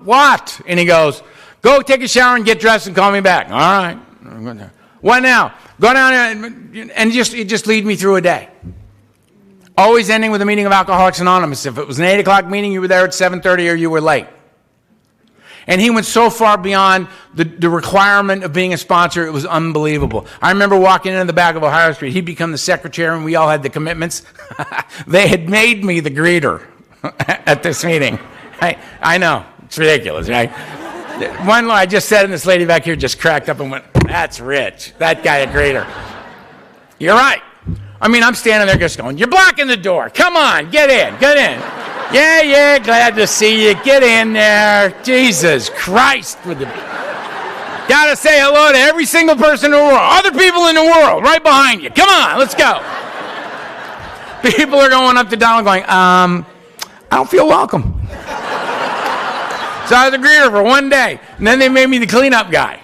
what? And he goes, go take a shower and get dressed and call me back. All right. What now? Go down there and just lead me through a day. Always ending with a meeting of Alcoholics Anonymous. If it was an 8 o'clock meeting, you were there at 7:30 or you were late. And he went so far beyond the requirement of being a sponsor, it was unbelievable. I remember walking into the back of Ohio Street. He'd become the secretary and we all had the commitments. They had made me the greeter at this meeting. I know. It's ridiculous, right? One I just said, and this lady back here just cracked up and went, that's rich. That guy a greeter. You're right. I'm standing there just going, you're blocking the door. Come on, get in. Yeah, glad to see you. Get in there. Jesus Christ. Gotta say hello to every single person in the world. Other people in the world right behind you. Come on, let's go. People are going up to Donald going, I don't feel welcome. So I was a greeter for one day, and then they made me the cleanup guy,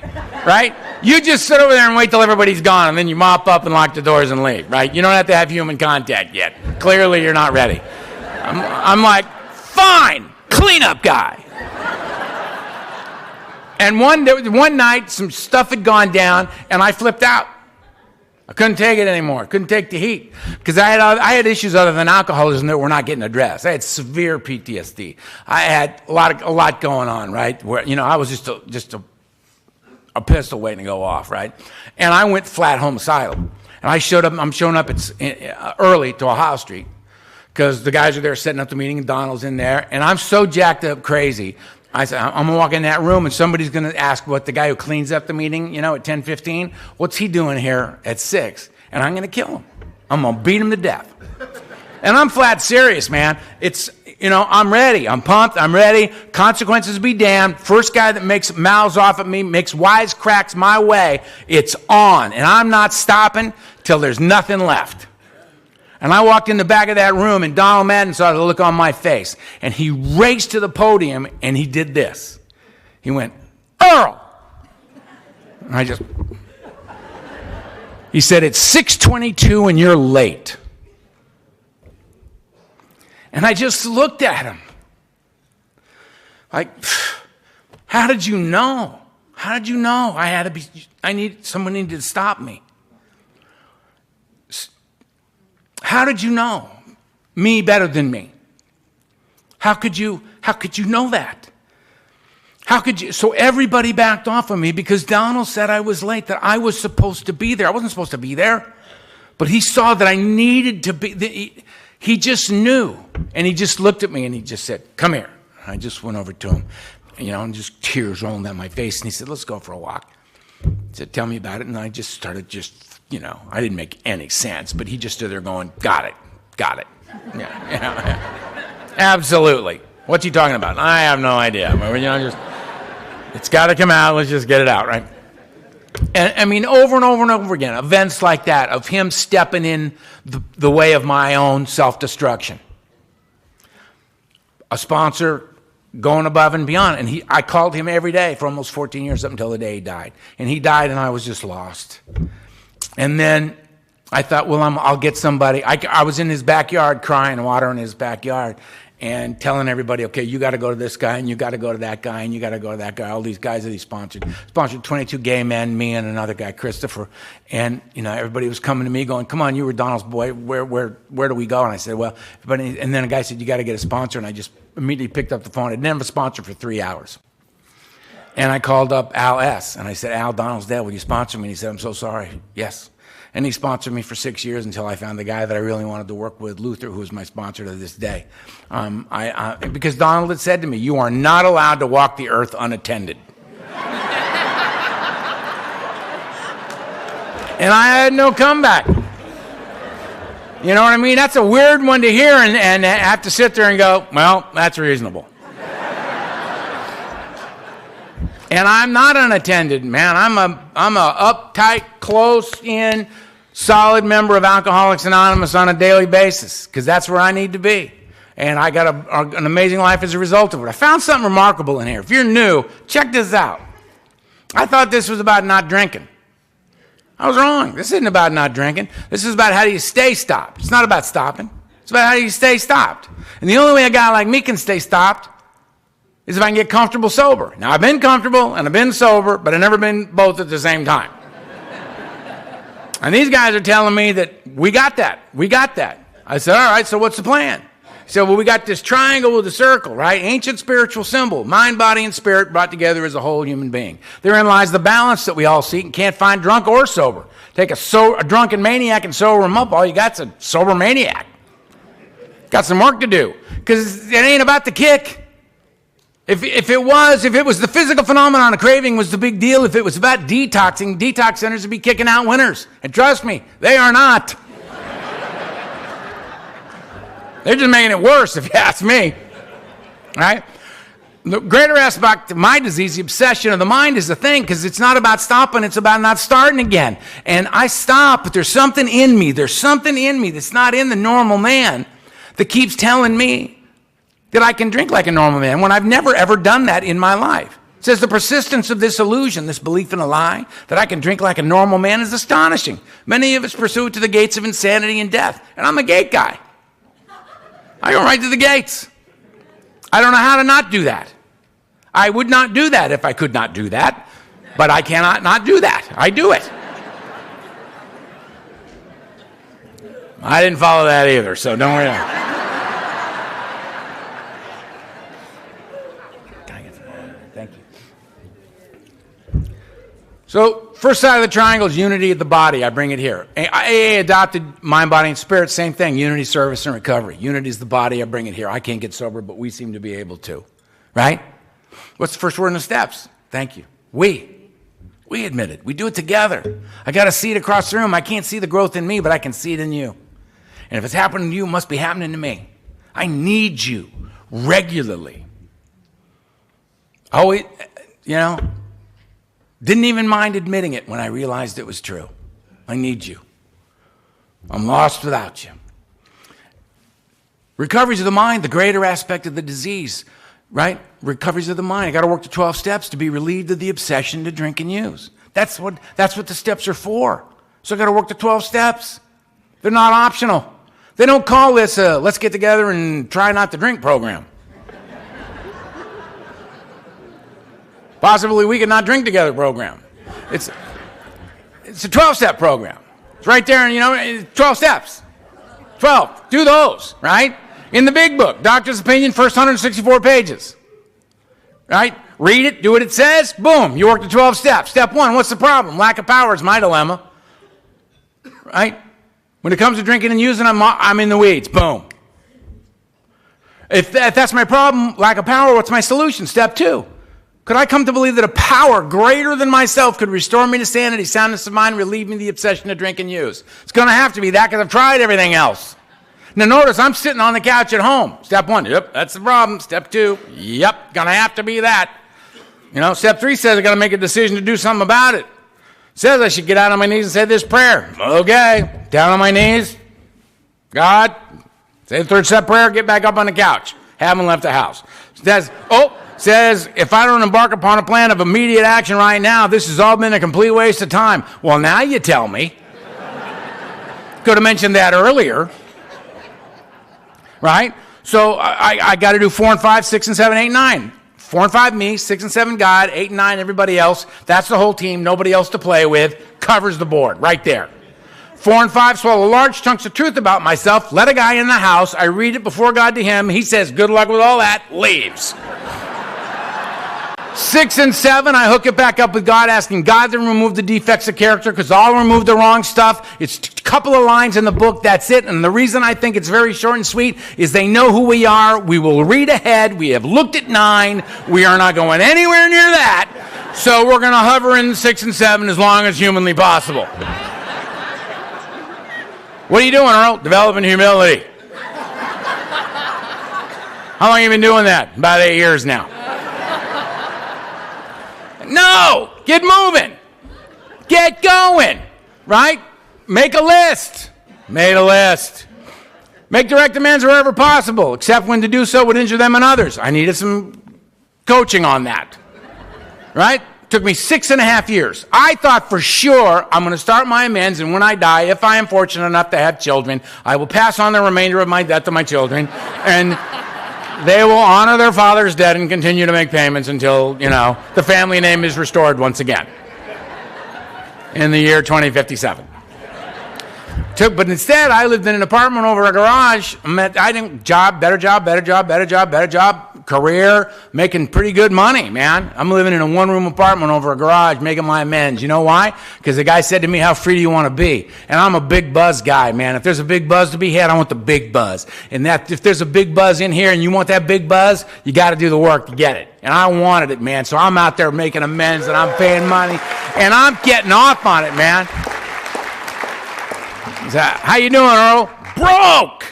right? You just sit over there and wait till everybody's gone, and then you mop up and lock the doors and leave, right? You don't have to have human contact yet. Clearly, you're not ready. I'm like, fine, cleanup guy. And one night, some stuff had gone down, and I flipped out. I couldn't take it anymore. Couldn't take the heat because I had issues other than alcoholism that were not getting addressed. I had severe PTSD. I had a lot going on, right? Where I was just a pistol waiting to go off, right? And I went flat homicidal. And I'm showing up early to Ohio Street because the guys are there setting up the meeting and Donald's in there, and I'm so jacked up crazy. I said, I'm going to walk in that room and somebody's going to ask what the guy who cleans up the meeting, at 10:15, what's he doing here at 6? And I'm going to kill him. I'm going to beat him to death. And I'm flat serious, man. It's, I'm ready. I'm pumped. I'm ready. Consequences be damned. First guy that makes mouths off at me, makes wisecracks my way, it's on. And I'm not stopping till there's nothing left. And I walked in the back of that room, and Donald Madden saw the look on my face. And he raced to the podium, and he did this. He went, Earl! And he said, it's 6:22 and you're late. And I just looked at him. Like, how did you know? How did you know? Someone needed to stop me. How did you know me better than me? How could you know that? How could you? So everybody backed off of me because Donald said I was late, that I was supposed to be there. I wasn't supposed to be there, but he saw that I needed to be. He just knew, and he just looked at me and he just said, come here. And I just went over to him, and just tears rolling down my face, and he said, let's go for a walk. He said, tell me about it, and I just started I didn't make any sense, but he just stood there going, got it. Yeah. Absolutely. What's he talking about? I have no idea. It's got to come out. Let's just get it out, right? And over and over and over again, events like that of him stepping in the way of my own self-destruction. A sponsor going above and beyond. And I called him every day for almost 14 years up until the day he died. And he died and I was just lost. And then I thought, well, I'll get somebody. I was in his backyard crying, water in his backyard. and telling everybody, okay, you got to go to this guy, and you got to go to that guy, and you got to go to that guy. All these guys that he sponsored 22 gay men, me and another guy, Christopher, and everybody was coming to me going, come on, you were Donald's boy. Where do we go? And I said, well, and then a guy said, you got to get a sponsor, and I just immediately picked up the phone. I didn't have a sponsor for 3 hours. And I called up Al S. And I said, Al, Donald's dead. Will you sponsor me? And he said, I'm so sorry. Yes. And he sponsored me for 6 years until I found the guy that I really wanted to work with, Luther, who is my sponsor to this day. Because Donald had said to me, you are not allowed to walk the earth unattended. And I had no comeback. You know what I mean? That's a weird one to hear and have to sit there and go, well, that's reasonable. And I'm not unattended, man. I'm a uptight, close-in, solid member of Alcoholics Anonymous on a daily basis, because that's where I need to be. And I got an amazing life as a result of it. I found something remarkable in here. If you're new, check this out. I thought this was about not drinking. I was wrong. This isn't about not drinking. This is about how do you stay stopped. It's not about stopping. It's about how do you stay stopped. And the only way a guy like me can stay stopped is if I can get comfortable sober. Now, I've been comfortable and I've been sober, but I've never been both at the same time. And these guys are telling me that we got that. We got that. I said, all right, so what's the plan? He said, well, we got this triangle with a circle, right? Ancient spiritual symbol. Mind, body, and spirit brought together as a whole human being. Therein lies the balance that we all seek and can't find drunk or sober. Take a drunken maniac and sober him up. All you got's a sober maniac. Got some work to do. Because it ain't about the kick. If it was the physical phenomenon of craving was the big deal, if it was about detoxing, detox centers would be kicking out winners. And trust me, they are not. They're just making it worse, if you ask me. Right? The greater aspect of my disease, the obsession of the mind, is the thing, because it's not about stopping, it's about not starting again. And I stop, but there's something in me that's not in the normal man that keeps telling me that I can drink like a normal man when I've never, ever done that in my life. It says the persistence of this illusion, this belief in a lie, that I can drink like a normal man is astonishing. Many of us pursue it to the gates of insanity and death. And I'm a gate guy. I go right to the gates. I don't know how to not do that. I would not do that if I could not do that, but I cannot not do that. I do it. I didn't follow that either, so don't worry about it. Thank you. So, first side of the triangle is unity of the body. I bring it here. AA adopted mind, body, and spirit. Same thing. Unity, service, and recovery. Unity is the body. I bring it here. I can't get sober, but we seem to be able to. Right? What's the first word in the steps? Thank you. We admit it. We do it together. I got to see it across the room. I can't see the growth in me, but I can see it in you. And if it's happening to you, it must be happening to me. I need you regularly. Always, didn't even mind admitting it when I realized it was true. I need you. I'm lost without you. Recoveries of the mind, the greater aspect of the disease, right? Recoveries of the mind. I got to work the 12 steps to be relieved of the obsession to drink and use. That's what the steps are for. So I got to work the 12 steps. They're not optional. They don't call this a let's get together and try not to drink program. Possibly we could not drink together program. It's a 12-step program. It's right there, and 12 steps. 12. Do those, right? In the big book, Doctor's Opinion, first 164 pages. Right? Read it, do what it says, boom, you work the 12 steps. Step 1, what's the problem? Lack of power is my dilemma. Right? When it comes to drinking and using, I'm in the weeds. Boom. If that's my problem, lack of power, what's my solution? Step 2. Could I come to believe that a power greater than myself could restore me to sanity, soundness of mind, relieve me of the obsession to drink and use? It's going to have to be that because I've tried everything else. Now notice, I'm sitting on the couch at home. Step 1, yep, that's the problem. Step 2, yep, going to have to be that. Step 3 says I got to make a decision to do something about it. Says I should get out on my knees and say this prayer. Okay, down on my knees. God, say the 3rd step prayer, get back up on the couch. Haven't left the house. Says, if I don't embark upon a plan of immediate action right now, this has all been a complete waste of time. Well, now you tell me. Could have mentioned that earlier. Right? So I got to do 4 and 5, 6 and 7, 8 and 9. 4 and 5 me, 6 and 7 God, 8 and 9 everybody else. That's the whole team, nobody else to play with. Covers the board right there. 4 and 5, swallow large chunks of truth about myself. Let a guy in the house. I read it before God to him. He says, good luck with all that. Leaves. 6 and 7, I hook it back up with God, asking God to remove the defects of character, because I'll remove the wrong stuff. It's a couple of lines in the book, that's it. And the reason I think it's very short and sweet is they know who we are. We will read ahead. We have looked at 9. We are not going anywhere near that. So we're going to hover in 6 and 7 as long as humanly possible. What are you doing, Earl? Developing humility. How long have you been doing that? About 8 years now. No! Get moving. Get going. Right? Make a list. Made a list. Make direct amends wherever possible, except when to do so would injure them and others. I needed some coaching on that. Right? Took me 6.5 years. I thought for sure I'm going to start my amends, and when I die, if I am fortunate enough to have children, I will pass on the remainder of my debt to my children, and they will honor their father's debt and continue to make payments until, the family name is restored once again in the year 2057. But instead, I lived in an apartment over a garage. Better job, career, making pretty good money, man. I'm living in a one-room apartment over a garage, making my amends. You know why? Because the guy said to me, how free do you want to be? And I'm a big buzz guy, man. If there's a big buzz to be had, I want the big buzz. And that if there's a big buzz in here and you want that big buzz, you got to do the work to get it. And I wanted it, man. So I'm out there making amends, and I'm paying money, and I'm getting off on it, man. How you doing, Earl? Broke!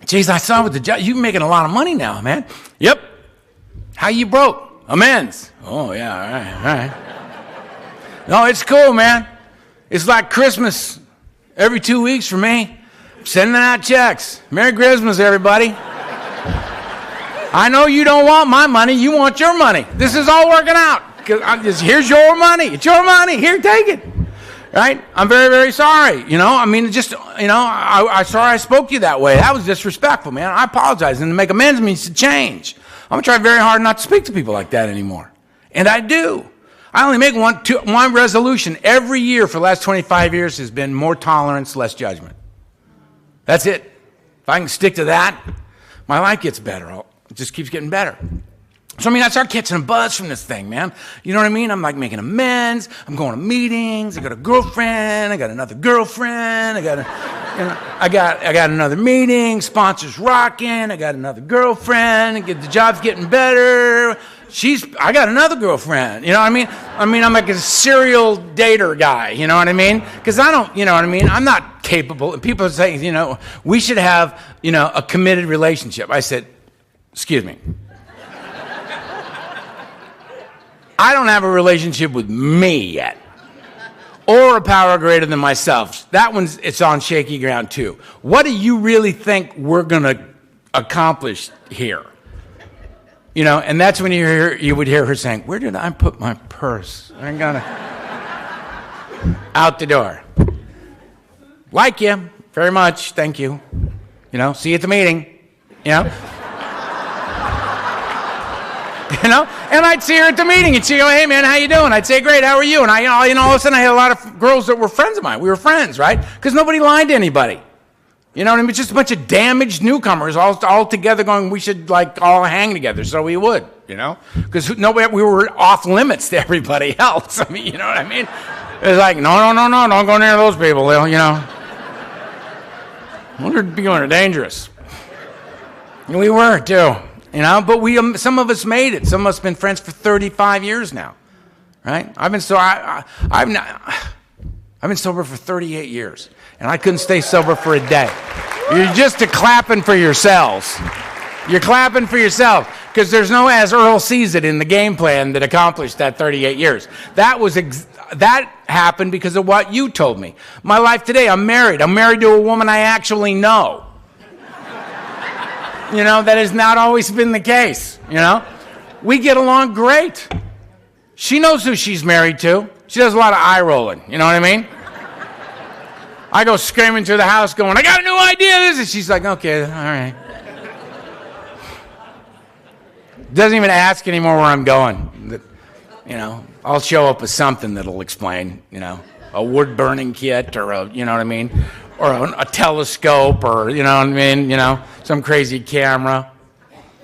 Jeez, I saw with the job. You're making a lot of money now, man. Yep. How you broke? Amends. Oh, yeah, all right. No, it's cool, man. It's like Christmas every 2 weeks for me. I'm sending out checks. Merry Christmas, everybody. I know you don't want my money. You want your money. This is all working out. Here's your money. It's your money. Here, take it. Right? I'm very, very sorry. I'm sorry I spoke to you that way. That was disrespectful, man. I apologize. And to make amends means to change. I'm going to try very hard not to speak to people like that anymore. And I do. I only make one resolution every year for the last 25 years has been more tolerance, less judgment. That's it. If I can stick to that, my life gets better. It just keeps getting better. So, I start catching a buzz from this thing, man. You know what I mean? I'm like making amends. I'm going to meetings. I got a girlfriend. I got another girlfriend. I got another meeting. Sponsors rocking. I got another girlfriend. The job's getting better. I got another girlfriend. You know what I mean? I'm like a serial dater guy. You know what I mean? Because I don't, you know what I mean? I'm not capable. And people say, we should have, a committed relationship. I said, excuse me. I don't have a relationship with me yet, or a power greater than myself. It's on shaky ground too. What do you really think we're going to accomplish here? And that's when you would hear her saying, where did I put my purse? I'm going to out the door. Like you very much. Thank you. See you at the meeting. And I'd see her at the meeting, and she'd go, hey, man, how you doing? I'd say, great, how are you? And all of a sudden, I had a lot of girls that were friends of mine. We were friends, right? Because nobody lied to anybody. You know what I mean? It's just a bunch of damaged newcomers all together going, we should, all hang together. So we would, Because we were off limits to everybody else. You know what I mean? It was like, no, don't go near those people. People are dangerous. And we were, too. But some of us made it. Some of us have been friends for 35 years now, right? I've been sober for 38 years, and I couldn't stay sober for a day. You're just clapping for yourselves. You're clapping for yourself because there's no, as Earl sees it, in the game plan that accomplished that 38 years. That happened because of what you told me. My life today, I'm married. I'm married to a woman I actually know. That has not always been the case, We get along great. She knows who she's married to. She does a lot of eye rolling, you know what I mean? I go screaming through the house going, I got a new idea. And she's like, okay, all right. Doesn't even ask anymore where I'm going. You know, I'll show up with something that'll explain, you know, a wood burning kit or a, you know what I mean, or a telescope or, you know what I mean, you know, some crazy camera.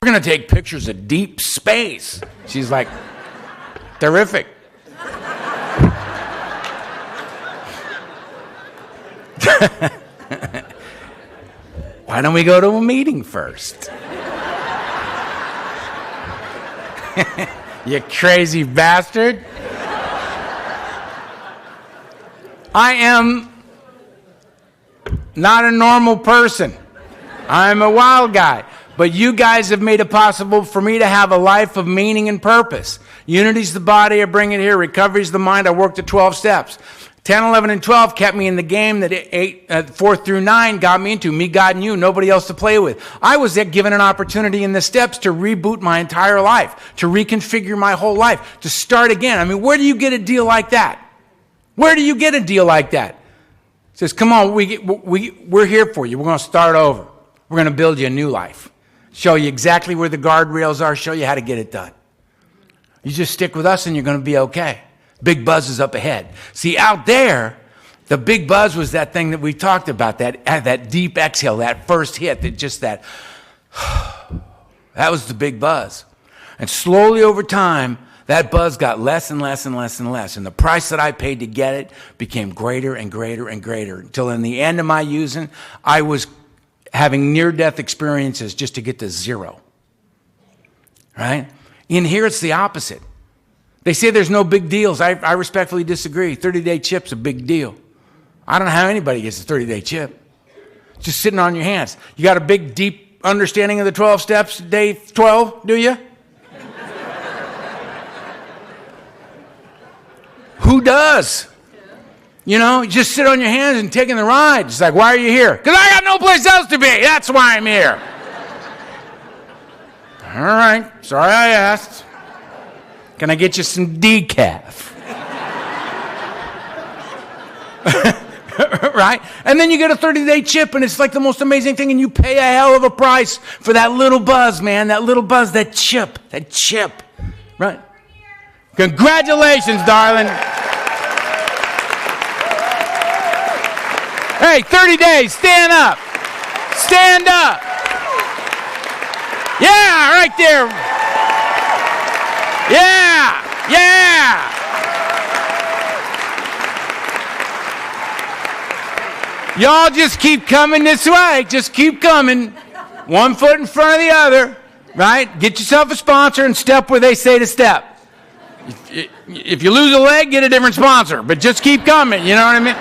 We're going to take pictures of deep space. She's like, terrific. Why don't we go to a meeting first? You crazy bastard. I am not a normal person. I'm a wild guy. But you guys have made it possible for me to have a life of meaning and purpose. Unity's the body, I bring it here. Recovery's the mind, I work the 12 steps. 10, 11, and 12 kept me in the game that 4 through 9 got me into. Me, God, and you, nobody else to play with. I was given an opportunity in the steps to reboot my entire life, to reconfigure my whole life, to start again. I mean, where do you get a deal like that? Where do you get a deal like that? It says, come on, we're here for you. We're going to start over. We're going to build you a new life. Show you exactly where the guardrails are, show you how to get it done. You just stick with us and you're going to be okay. Big buzz is up ahead. See, out there, the big buzz was that thing that we talked about, that deep exhale, that first hit, that was the big buzz. And slowly over time, that buzz got less and less and less and less. And the price that I paid to get it became greater and greater and greater. Until in the end of my using, I was having near-death experiences just to get to zero. Right? In here, it's the opposite. They say there's no big deals. I respectfully disagree. 30-day chip's a big deal. I don't know how anybody gets a 30-day chip. It's just sitting on your hands. You got a big, deep understanding of the 12 steps, day 12, do you? Who does? You know, you just sit on your hands and taking the ride. It's like, why are you here? Because I got no place else to be. That's why I'm here. All right. Sorry I asked. Can I get you some decaf? Right? And then you get a 30-day chip, and it's like the most amazing thing, and you pay a hell of a price for that little buzz, man. That little buzz, that chip. Right? Congratulations, darling. Hey, 30 days, stand up. Stand up. Yeah, right there. Yeah. Y'all just keep coming this way. Just keep coming. One foot in front of the other. Right? Get yourself a sponsor and step where they say to step. If you lose a leg, get a different sponsor. But just keep coming. You know what I mean?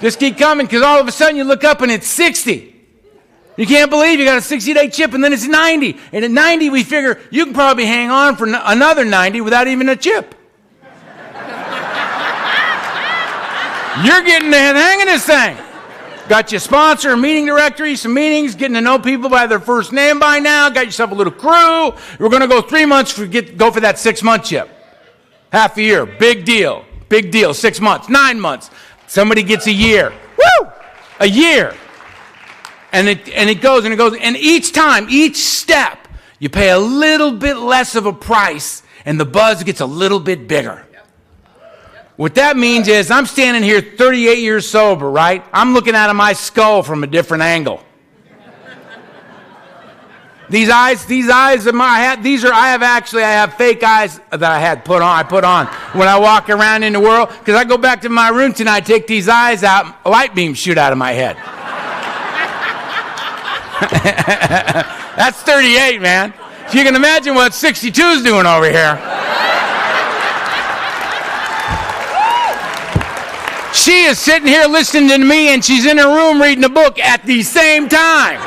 Just keep coming, because all of a sudden you look up and it's 60. You can't believe you got a 60-day chip, and then it's 90. And at 90, we figure you can probably hang on for another 90 without even a chip. You're getting the hang of this thing. Got your sponsor, a meeting directory, some meetings, getting to know people by their first name by now. Got yourself a little crew. We're going to go 3 months, go for that 6-month chip. Half a year, big deal. Big deal, 6 months, 9 months. Somebody gets a year. Woo! A year. And it goes and it goes. And each time, each step, you pay a little bit less of a price, and the buzz gets a little bit bigger. What that means is I'm standing here 38 years sober, right? I'm looking out of my skull from a different angle. These eyes of my head, I have fake eyes that I put on when I walk around in the world, because I go back to my room tonight, take these eyes out, a light beam shoot out of my head. That's 38, man. So you can imagine what 62 is doing over here. She is sitting here listening to me, and she's in her room reading a book at the same time.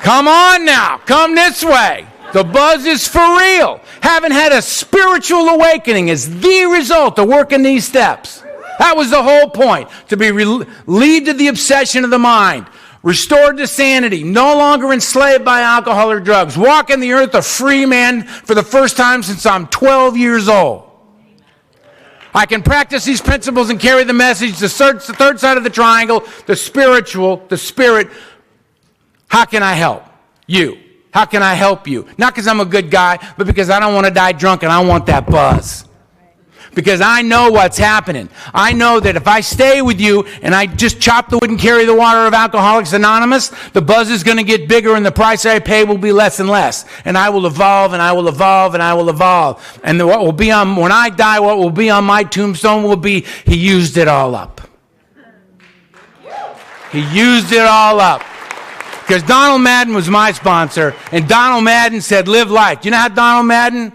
Come on now. Come this way. The buzz is for real. Having had a spiritual awakening is the result of working these steps. That was the whole point, to be relieved of the obsession of the mind. restored to sanity, no longer enslaved by alcohol or drugs, walking the earth a free man for the first time since I'm 12 years old. I can practice these principles and carry the message, the third side of the triangle, the spiritual, the spirit. How can I help you? How can I help you? Not because I'm a good guy, but because I don't want to die drunk and I want that buzz. Because I know what's happening. I know that if I stay with you and I just chop the wood and carry the water of Alcoholics Anonymous, the buzz is going to get bigger and the price I pay will be less and less. And I will evolve and I will evolve and I will evolve. And what will be on, when I die, what will be on my tombstone will be, he used it all up. He used it all up. Because Donald Madden was my sponsor, and Donald Madden said, live life. Do you know how Donald Madden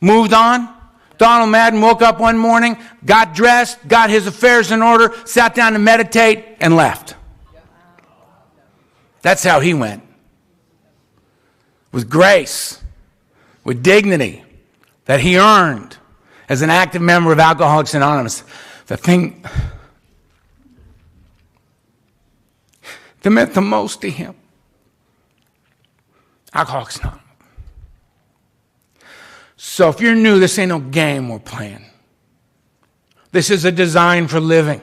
moved on? Donald Madden woke up one morning, got dressed, got his affairs in order, sat down to meditate, and left. That's how he went. With grace, with dignity that he earned as an active member of Alcoholics Anonymous. The thing that meant the most to him, Alcoholics Anonymous. So if you're new, this ain't no game we're playing. This is a design for living.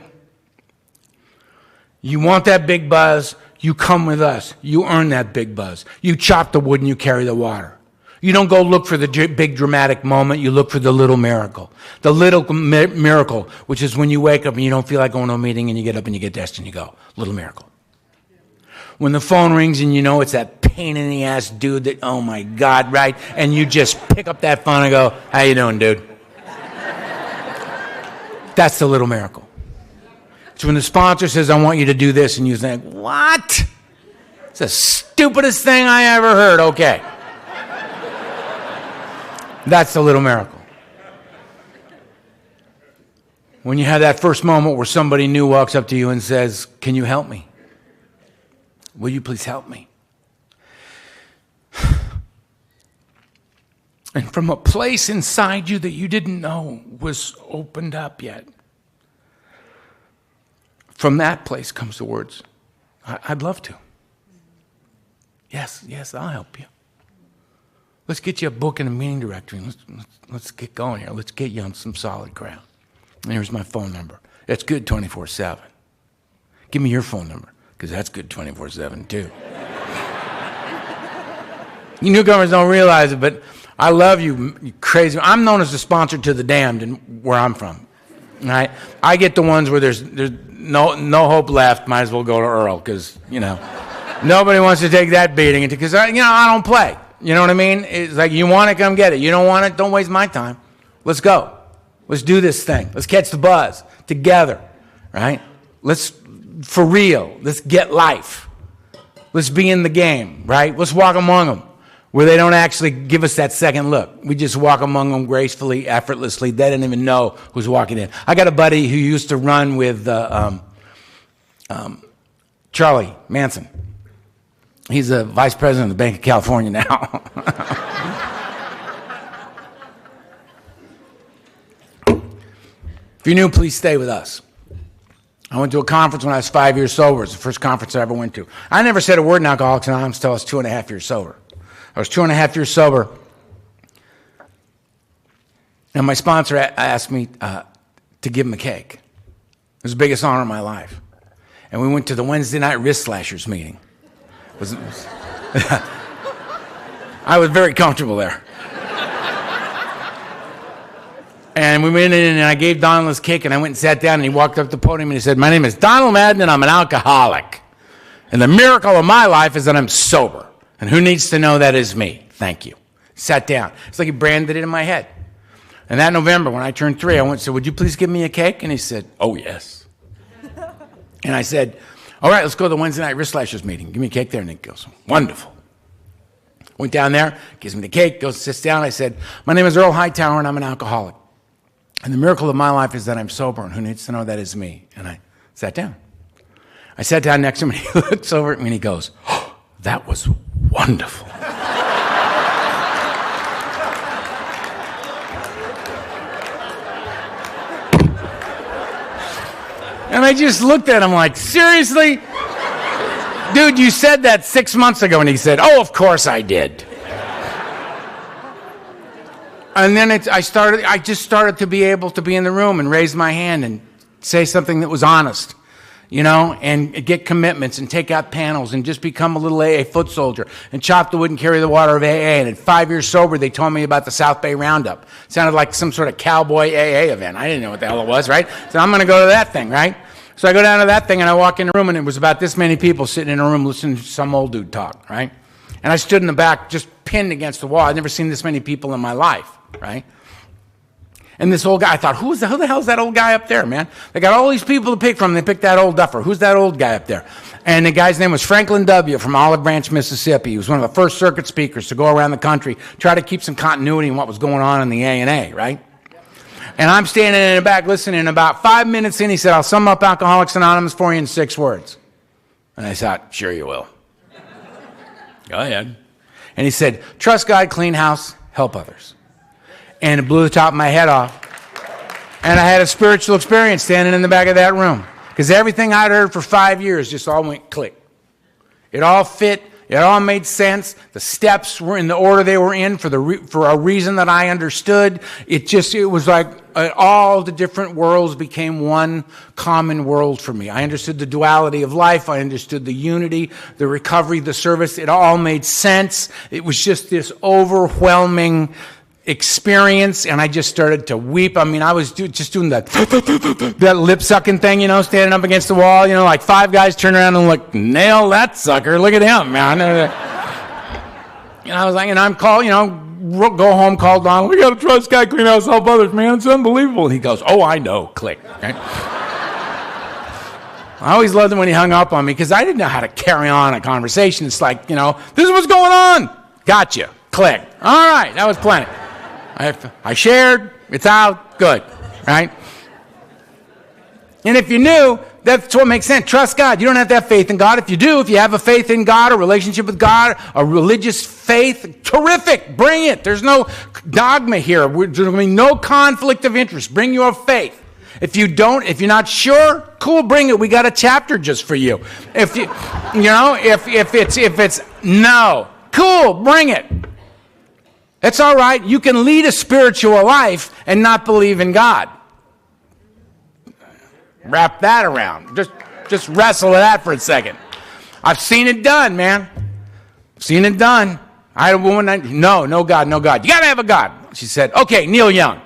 You want that big buzz, you come with us. You earn that big buzz. You chop the wood and you carry the water. You don't go look for the big dramatic moment, you look for the little miracle. The little miracle, which is when you wake up and you don't feel like going to a meeting and you get up and you get dressed and you go. Little miracle. When the phone rings and you know it's that pain in the ass dude that, oh my God, right? And you just pick up that phone and go, how you doing, dude? That's the little miracle. It's when the sponsor says, I want you to do this, and you think, what? It's the stupidest thing I ever heard. Okay. That's the little miracle. When you have that first moment where somebody new walks up to you and says, can you help me? Will you please help me? And from a place inside you that you didn't know was opened up yet, from that place comes the words, I'd love to. Yes, I'll help you. Let's get you a book and a meeting directory. Let's get going here. Let's get you on some solid ground. And here's my phone number. It's good 24/7. Give me your phone number, because that's good 24/7 too. You newcomers don't realize it, but I love you, you crazy. I'm known as the sponsor to the damned and where I'm from. Right? I get the ones where there's no hope left. Might as well go to Earl, because nobody wants to take that beating, because I don't play. You know what I mean? It's like, you want it, come get it. You don't want it, don't waste my time. Let's go. Let's do this thing. Let's catch the buzz together. Right? Let's, for real, let's get life. Let's be in the game. Right? Let's walk among them, where they don't actually give us that second look. We just walk among them gracefully, effortlessly. They didn't even know who's walking in. I got a buddy who used to run with Charlie Manson. He's the vice president of the Bank of California now. If you're new, please stay with us. I went to a conference when I was 5 years sober. It's the first conference I ever went to. I never said a word in Alcoholics Anonymous until I was 2.5 years sober. I was 2.5 years sober, and my sponsor asked me to give him a cake. It was the biggest honor of my life. And we went to the Wednesday night wrist slashers meeting. I was very comfortable there. And we went in, and I gave Donald his cake, and I went and sat down, and he walked up to the podium, and he said, my name is Donald Madden, and I'm an alcoholic. And the miracle of my life is that I'm sober. And who needs to know that is me? Thank you. Sat down. It's like he branded it in my head. And that November, when I turned 3, I went and said, would you please give me a cake? And he said, oh, yes. And I said, all right, let's go to the Wednesday night wrist slashers meeting. Give me a cake there. And he goes, wonderful. Went down there, gives me the cake, goes, sits down. I said, my name is Earl Hightower, and I'm an alcoholic. And the miracle of my life is that I'm sober, and who needs to know that is me? And I sat down. I sat down next to him, and he looks over at me, and he goes, oh, that was wonderful. And I just looked at him like, seriously? dude, you said that 6 months ago. And he said, oh, of course I did. And then I just started to be able to be in the room and raise my hand and say something that was honest, you know, and get commitments and take out panels and just become a little AA foot soldier and chop the wood and carry the water of AA. And at 5 years sober, they told me about the South Bay Roundup. It sounded like some sort of cowboy AA event. I didn't know what the hell it was, right? So I'm going to go to that thing, right? So I go down to that thing and I walk in the room and it was about this many people sitting in a room listening to some old dude talk, right? And I stood in the back just pinned against the wall. I'd never seen this many people in my life, right? And this old guy, I thought, who the hell is that old guy up there, man? They got all these people to pick from. They picked that old duffer. Who's that old guy up there? And the guy's name was Franklin W. from Olive Branch, Mississippi. He was one of the first circuit speakers to go around the country, try to keep some continuity in what was going on in the A&A, right? And I'm standing in the back listening. And about 5 minutes in, he said, I'll sum up Alcoholics Anonymous for you in 6 words. And I thought, sure you will. Go ahead. And he said, trust God, clean house, help others. And it blew the top of my head off. And I had a spiritual experience standing in the back of that room. Because everything I'd heard for 5 years just all went click. It all fit. It all made sense. The steps were in the order they were in for a reason that I understood. It was like all the different worlds became one common world for me. I understood the duality of life. I understood the unity, the recovery, the service. It all made sense. It was just this overwhelming experience, and I just started to weep. I mean, I was just doing that lip-sucking thing, you know, standing up against the wall, you know, like 5 guys turn around and look, nail that sucker, look at him, man. And I was like, and I'm called, you know, go home, call Donald, we got to trust God, clean house, help others, man, it's unbelievable. And he goes, oh, I know, click. Right? I always loved him when he hung up on me, because I didn't know how to carry on a conversation. It's like, you know, this is what's going on. Gotcha, click. All right, that was plenty. I shared, it's out, good, right? And if you're new, that's what makes sense. Trust God. You don't have to have faith in God. If you do, if you have a faith in God, a relationship with God, a religious faith, terrific, bring it. There's no dogma here. There's going to be no conflict of interest. Bring your faith. If you don't, if you're not sure, cool, bring it. We got a chapter just for you. If you, you know, if it's no, cool, bring it. It's all right. You can lead a spiritual life and not believe in God. Wrap that around. Just wrestle with that for a second. I've seen it done, man. I've seen it done. I had a woman, no God, no God. You got to have a God. She said, okay, Neil Young.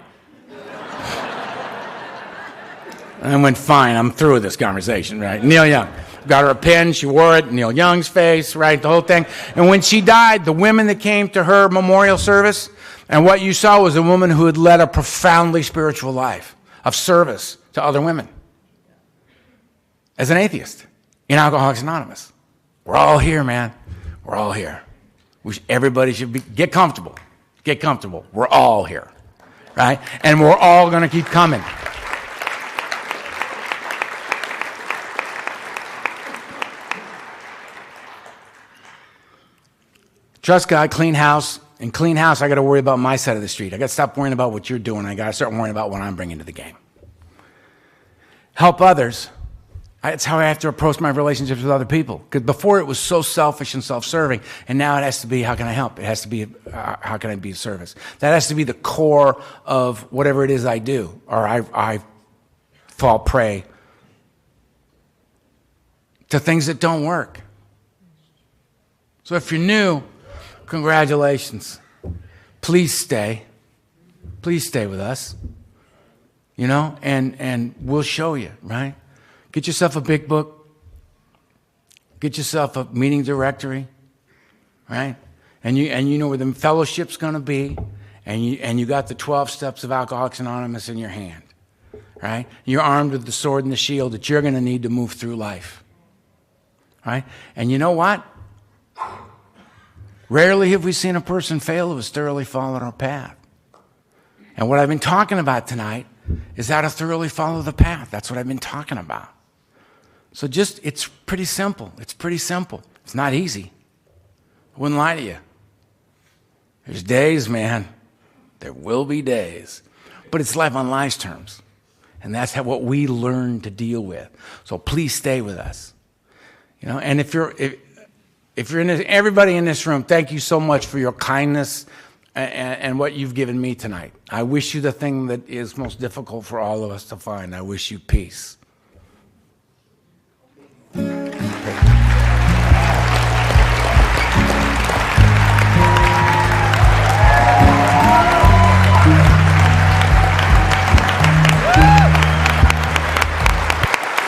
And I went, fine, I'm through with this conversation, right? Neil Young. Got her a pen, she wore it, Neil Young's face, right, the whole thing. And when she died, the women that came to her memorial service, and what you saw was a woman who had led a profoundly spiritual life of service to other women. As an atheist in Alcoholics Anonymous. We're all here, man. We're all here. Everybody should get comfortable. Get comfortable. We're all here, right? And we're all going to keep coming. Trust God, clean house. And clean house, I got to worry about my side of the street. I got to stop worrying about what you're doing. I got to start worrying about what I'm bringing to the game. Help others. That's how I have to approach my relationships with other people. Because before it was so selfish and self-serving, and now it has to be, how can I help? It has to be, how can I be of service? That has to be the core of whatever it is I do, or I fall prey to things that don't work. So if you're new, congratulations. Please stay. Please stay with us. You know, and we'll show you, right? Get yourself a big book. Get yourself a meeting directory, right? And you know where the fellowship's going to be, and you got the 12 steps of Alcoholics Anonymous in your hand, right? You're armed with the sword and the shield that you're going to need to move through life, right? And you know what? Rarely have we seen a person fail who has thoroughly followed our path. And what I've been talking about tonight is how to thoroughly follow the path. That's what I've been talking about. So it's pretty simple. It's pretty simple. It's not easy. I wouldn't lie to you. There's days, man. There will be days. But it's life on life's terms. And that's what we learn to deal with. So please stay with us. You know, and if you're in this, everybody in this room, thank you so much for your kindness and what you've given me tonight. I wish you the thing that is most difficult for all of us to find. I wish you peace.